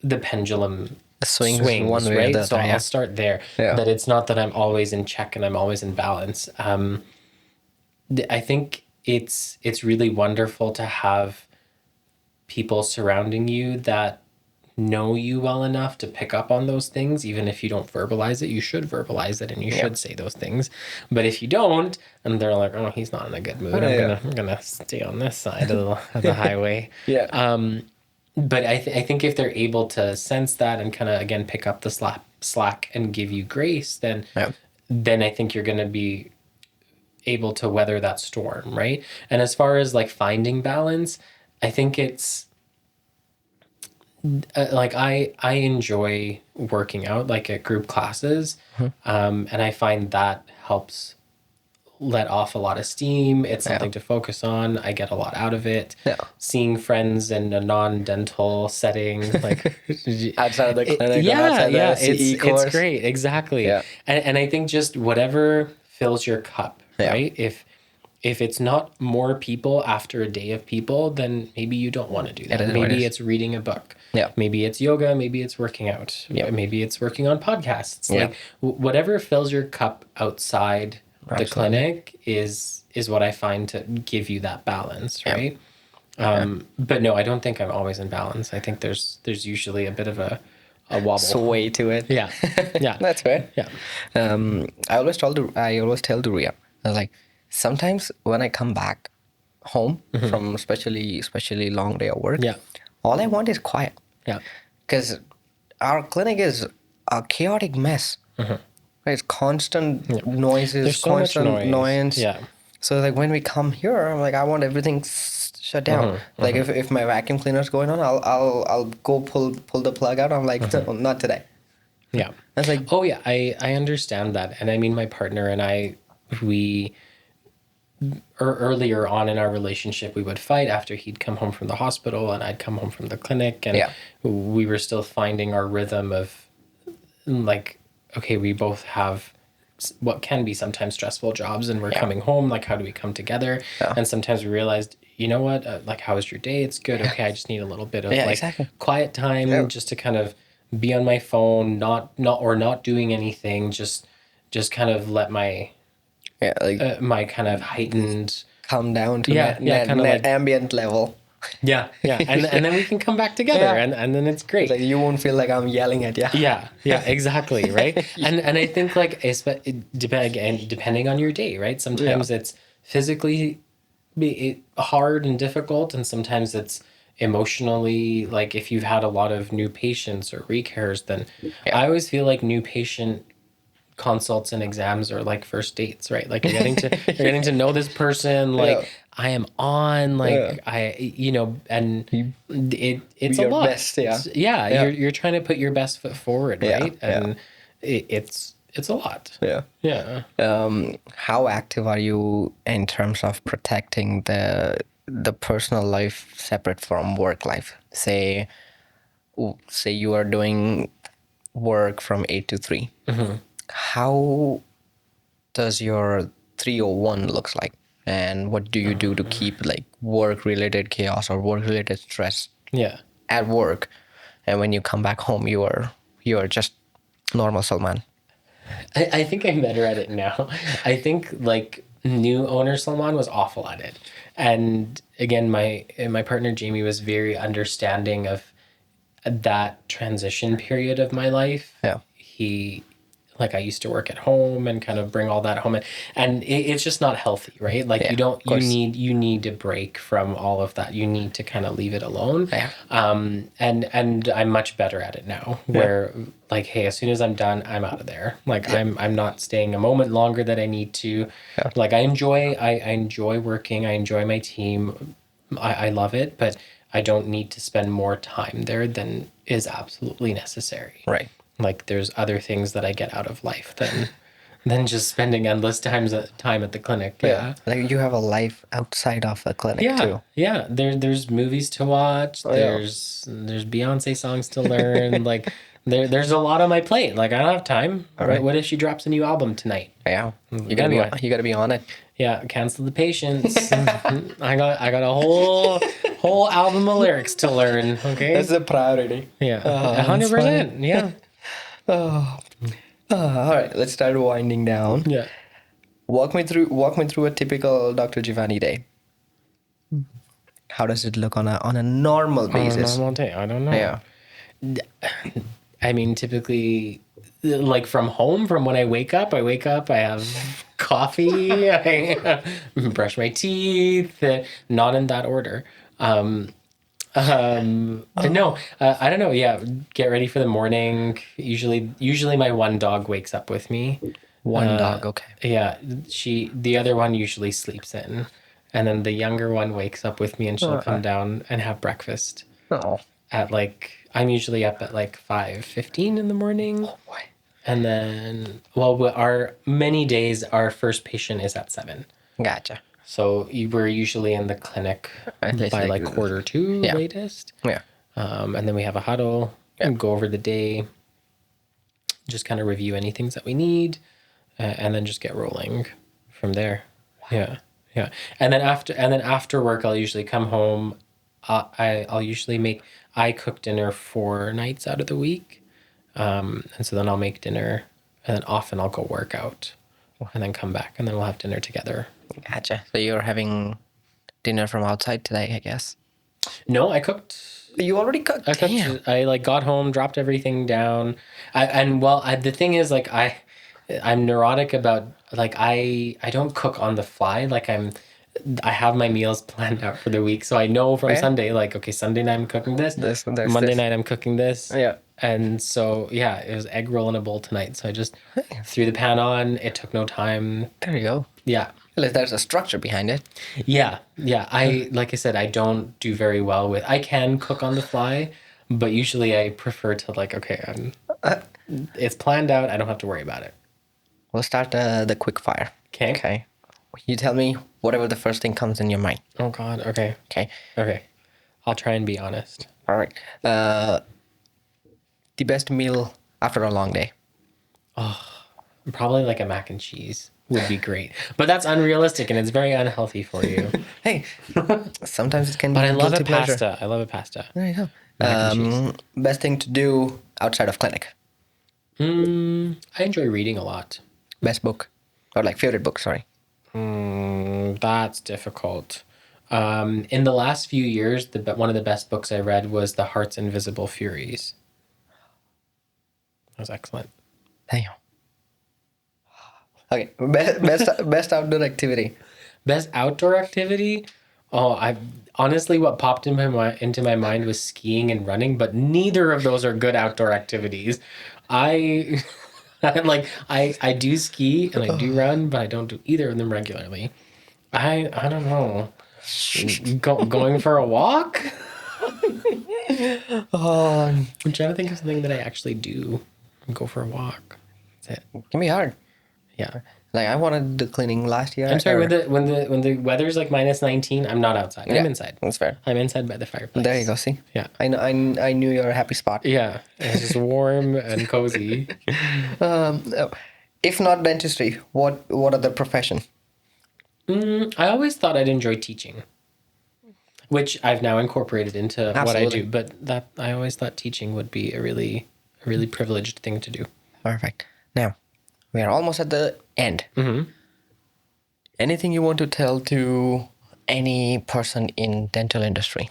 the pendulum swings one way or right? the So other, I'll start there. Yeah. That it's not that I'm always in check and I'm always in balance. I think it's really wonderful to have people surrounding you that know you well enough to pick up on those things. Even if you don't verbalize it, you should verbalize it and you should say those things. But if you don't, and they're like, oh, he's not in a good mood, I'm gonna stay on this side of the highway. But I think if they're able to sense that and kind of again pick up the slack and give you grace, then I think you're gonna be able to weather that storm, right? And as far as like finding balance, I think it's like I enjoy working out like at group classes, and I find that helps let off a lot of steam. It's something to focus on. I get a lot out of it. Seeing friends in a non-dental setting, like outside of the clinic, it's great. Exactly. And I think just whatever fills your cup, right? If it's not more people after a day of people, then maybe you don't want to do that. Maybe it's reading a book. Maybe it's yoga. Maybe it's working out. Maybe it's working on podcasts. Like whatever fills your cup outside the clinic is what I find to give you that balance, right? But no, I don't think I'm always in balance. I think there's usually a bit of a wobble. Sway to it. Yeah. That's fair. Yeah. I always tell the Ria, I was like, sometimes when I come back home from especially long day of work, all I want is quiet. Because our clinic is a chaotic mess. It's constant noises, There's so much noise. annoyance. So like when we come here, I'm like, I want everything shut down. Like if my vacuum cleaner's going on, I'll go pull the plug out. I'm like, "No, not today." Yeah. I was like, Oh yeah, I understand that. And I mean, my partner and I, we, earlier on in our relationship, we would fight after he'd come home from the hospital and I'd come home from the clinic, and Yeah. we were still finding our rhythm of like, okay, we both have what can be sometimes stressful jobs, and we're Yeah. coming home, like, how do we come together? Yeah. And sometimes we realized, you know what, like, how was your day? It's good. Okay, I just need a little bit of Yeah, like exactly. quiet time, Yeah. just to kind of be on my phone, not doing anything, just kind of let my yeah, like my kind of heightened, come down to yeah, kind of like, ambient level. yeah, and then we can come back together, Yeah. and then it's great. Like you won't feel like I'm yelling at you. Yeah, exactly, right? And I think, like, depending on your day, right? Sometimes it's physically hard and difficult, and sometimes it's emotionally, like, if you've had a lot of new patients or recares, then I always feel like new patient consults and exams are like first dates, right? Like, you're getting to know this person, like, Yeah. I am on, like, Yeah. and it's a your lot. best, yeah. Yeah, Yeah. you're trying to put your best foot forward, Yeah, right? yeah. And it's a lot. Yeah. Yeah. How active are you in terms of protecting the personal life separate from work life? Say you are doing work from 8 to 3. How does your 301 looks like? And what do you do to keep like work related chaos or work related stress Yeah. at work? And when you come back home, you are just normal Salman. I think I'm better at it now. I think, like, new owner Salman was awful at it. And again, my partner Jamie was very understanding of that transition period of my life. Yeah. He, like, I used to work at home and kind of bring all that home, and it's just not healthy, right? Like, Yeah, you don't, of course. you need a break from all of that. You need to kind of leave it alone. Yeah. And I'm much better at it now, where, like, hey, as soon as I'm done, I'm out of there. Like, I'm not staying a moment longer than I need to. Yeah. Like, I enjoy working. I enjoy my team. I love it, but I don't need to spend more time there than is absolutely necessary. Right. Like, there's other things that I get out of life than just spending endless time at the clinic. Yeah. Like you have a life outside of the clinic Yeah. too. Yeah. There's movies to watch. Oh, yeah. There's Beyonce songs to learn. Like, there's a lot on my plate. Like, I don't have time. right. What if she drops a new album tonight? Yeah. You Anyway. gotta be on it. Yeah, cancel the patience. I got a whole album of lyrics to learn. Okay. That's the priority. Yeah. that's 100%. Yeah. All right, let's start winding down. Yeah. Walk me through a typical Dr. Jivani day. How does it look on a normal On a basis? normal day, I don't know. Yeah. I mean, typically, like, from home, from when I wake up, I have coffee, I brush my teeth, not in that order. No, I don't know. Yeah, get ready for the morning. Usually my one dog wakes up with me. One dog, okay. Yeah, the other one usually sleeps in, and then the younger one wakes up with me, and she'll come down and have breakfast Oh. at, like, I'm usually up at like 5:15 in the morning. Boy. And then, well, many days our first patient is at 7. Gotcha. So we're usually in the clinic by like 1:45 Yeah. latest. Yeah. And then we have a huddle and go over the day, just kind of review any things that we need, and then just get rolling from there. Yeah. Yeah. And then after work, I'll usually come home. I cook dinner 4 nights out of the week. And so then I'll make dinner, and then often I'll go work out and then come back, and then we'll have dinner together. Gotcha. So you're having dinner from outside today, I guess. No, I cooked. You already cooked. Damn. I like got home, dropped everything down. The thing is, like, I'm neurotic about, like, I don't cook on the fly. Like, I have my meals planned out for the week, so I know from Sunday, like, okay, Sunday night I'm cooking this. Monday night I'm cooking this. Yeah. And so, yeah, it was egg roll in a bowl tonight. So I just threw the pan on. It took no time. There you go. Yeah. At least there's a structure behind it. Yeah. Like I said, I don't do very well with. I can cook on the fly, but usually I prefer to like, okay, it's planned out. I don't have to worry about it. We'll start the quick fire. Okay. Okay. You tell me whatever the first thing comes in your mind. Oh God. Okay. Okay. Okay. I'll try and be honest. All right. The best meal after a long day. Probably like a mac and cheese would be great, but that's unrealistic and it's very unhealthy for you. Hey, sometimes it can be But I love guilty a pleasure. pasta. I love a pasta. There you go. Mac and cheese. Best thing to do outside of clinic. I enjoy reading a lot. Best book, or like favorite book. Sorry. That's difficult. In the last few years, one of the best books I read was The Heart's Invisible Furies. That was excellent. There you go. Okay, best outdoor activity. Best outdoor activity? Oh, I honestly, what popped into my mind was skiing and running, but neither of those are good outdoor activities. I I do ski and I do run, but I don't do either of them regularly. I don't know. Going for a walk? I'm trying to think of something that I actually do. Go for a walk. That's it. Can be hard. Yeah. Like I wanted the cleaning last year. I'm sorry, when the weather's like -19, I'm not outside. I'm inside. That's fair. I'm inside by the fireplace. There you go. See. Yeah. I know. I knew you're a happy spot. Yeah. It's just warm and cozy. If not dentistry, what other profession? I always thought I'd enjoy teaching, which I've now incorporated into what I Absolutely. do. But that I always thought teaching would be a really privileged thing to do. Perfect. Now, we are almost at the end. Mm-hmm. Anything you want to tell to any person in dental industry?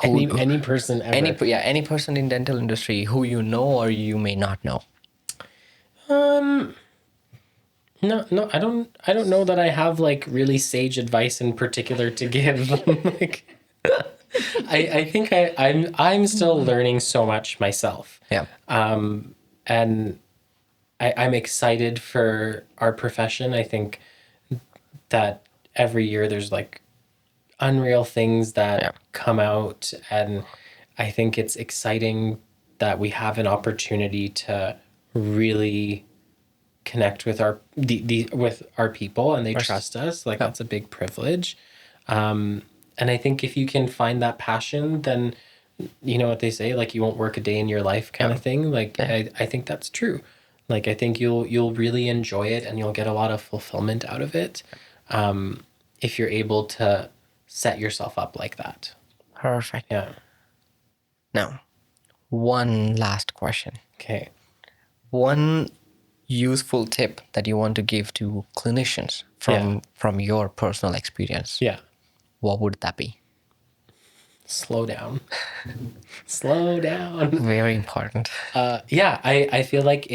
Any person ever. Any person in dental industry who you know or you may not know. No, I don't know that I have like really sage advice in particular to give. Like, I think I'm still learning so much myself. Yeah. And I'm excited for our profession. I think that every year there's like unreal things that come out, and I think it's exciting that we have an opportunity to really connect with with our people and they trust us. Like that's a big privilege. And I think if you can find that passion, then you know what they say, like you won't work a day in your life kind of thing. Like I think that's true. Like I think you'll really enjoy it and you'll get a lot of fulfillment out of it. If you're able to set yourself up like that. Perfect. Yeah. Now, one last question. Okay. One useful tip that you want to give to clinicians from your personal experience. Yeah. What would that be? Slow down. Slow down. Very important. I feel like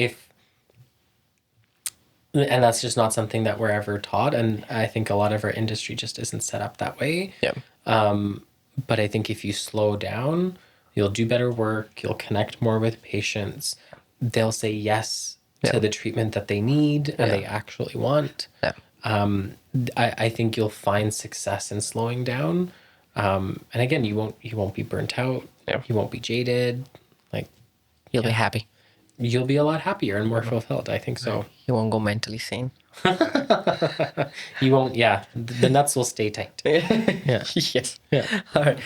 and that's just not something that we're ever taught, and I think a lot of our industry just isn't set up that way. Yeah. But I think if you slow down, you'll do better work, you'll connect more with patients, they'll say yes to the treatment that they need and they actually want. Yeah. I think you'll find success in slowing down. And again, you won't be burnt out. Yeah. You won't be jaded. Like You'll be happy. you'll be a lot happier and more fulfilled. I think so. You won't go mentally sane. You won't. Yeah, the nuts will stay tight. Yeah. Yes. Yeah. All right.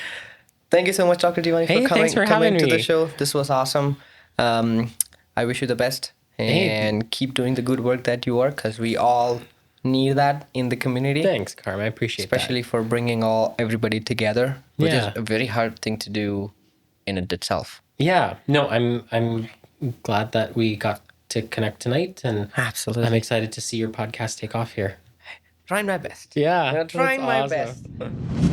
Thank you so much, Dr. Jivani, Hey, for thanks for coming having to the me. show. This was awesome. I wish you the best and keep doing the good work that you are, because we all need that in the community. Thanks, Carm. I appreciate Especially for bringing everybody together, which is a very hard thing to do in it itself. that. Yeah. No, I'm glad that we got to connect tonight, and Absolutely. I'm excited to see your podcast take off here. Trying my best. Yeah. Trying that's my awesome. best.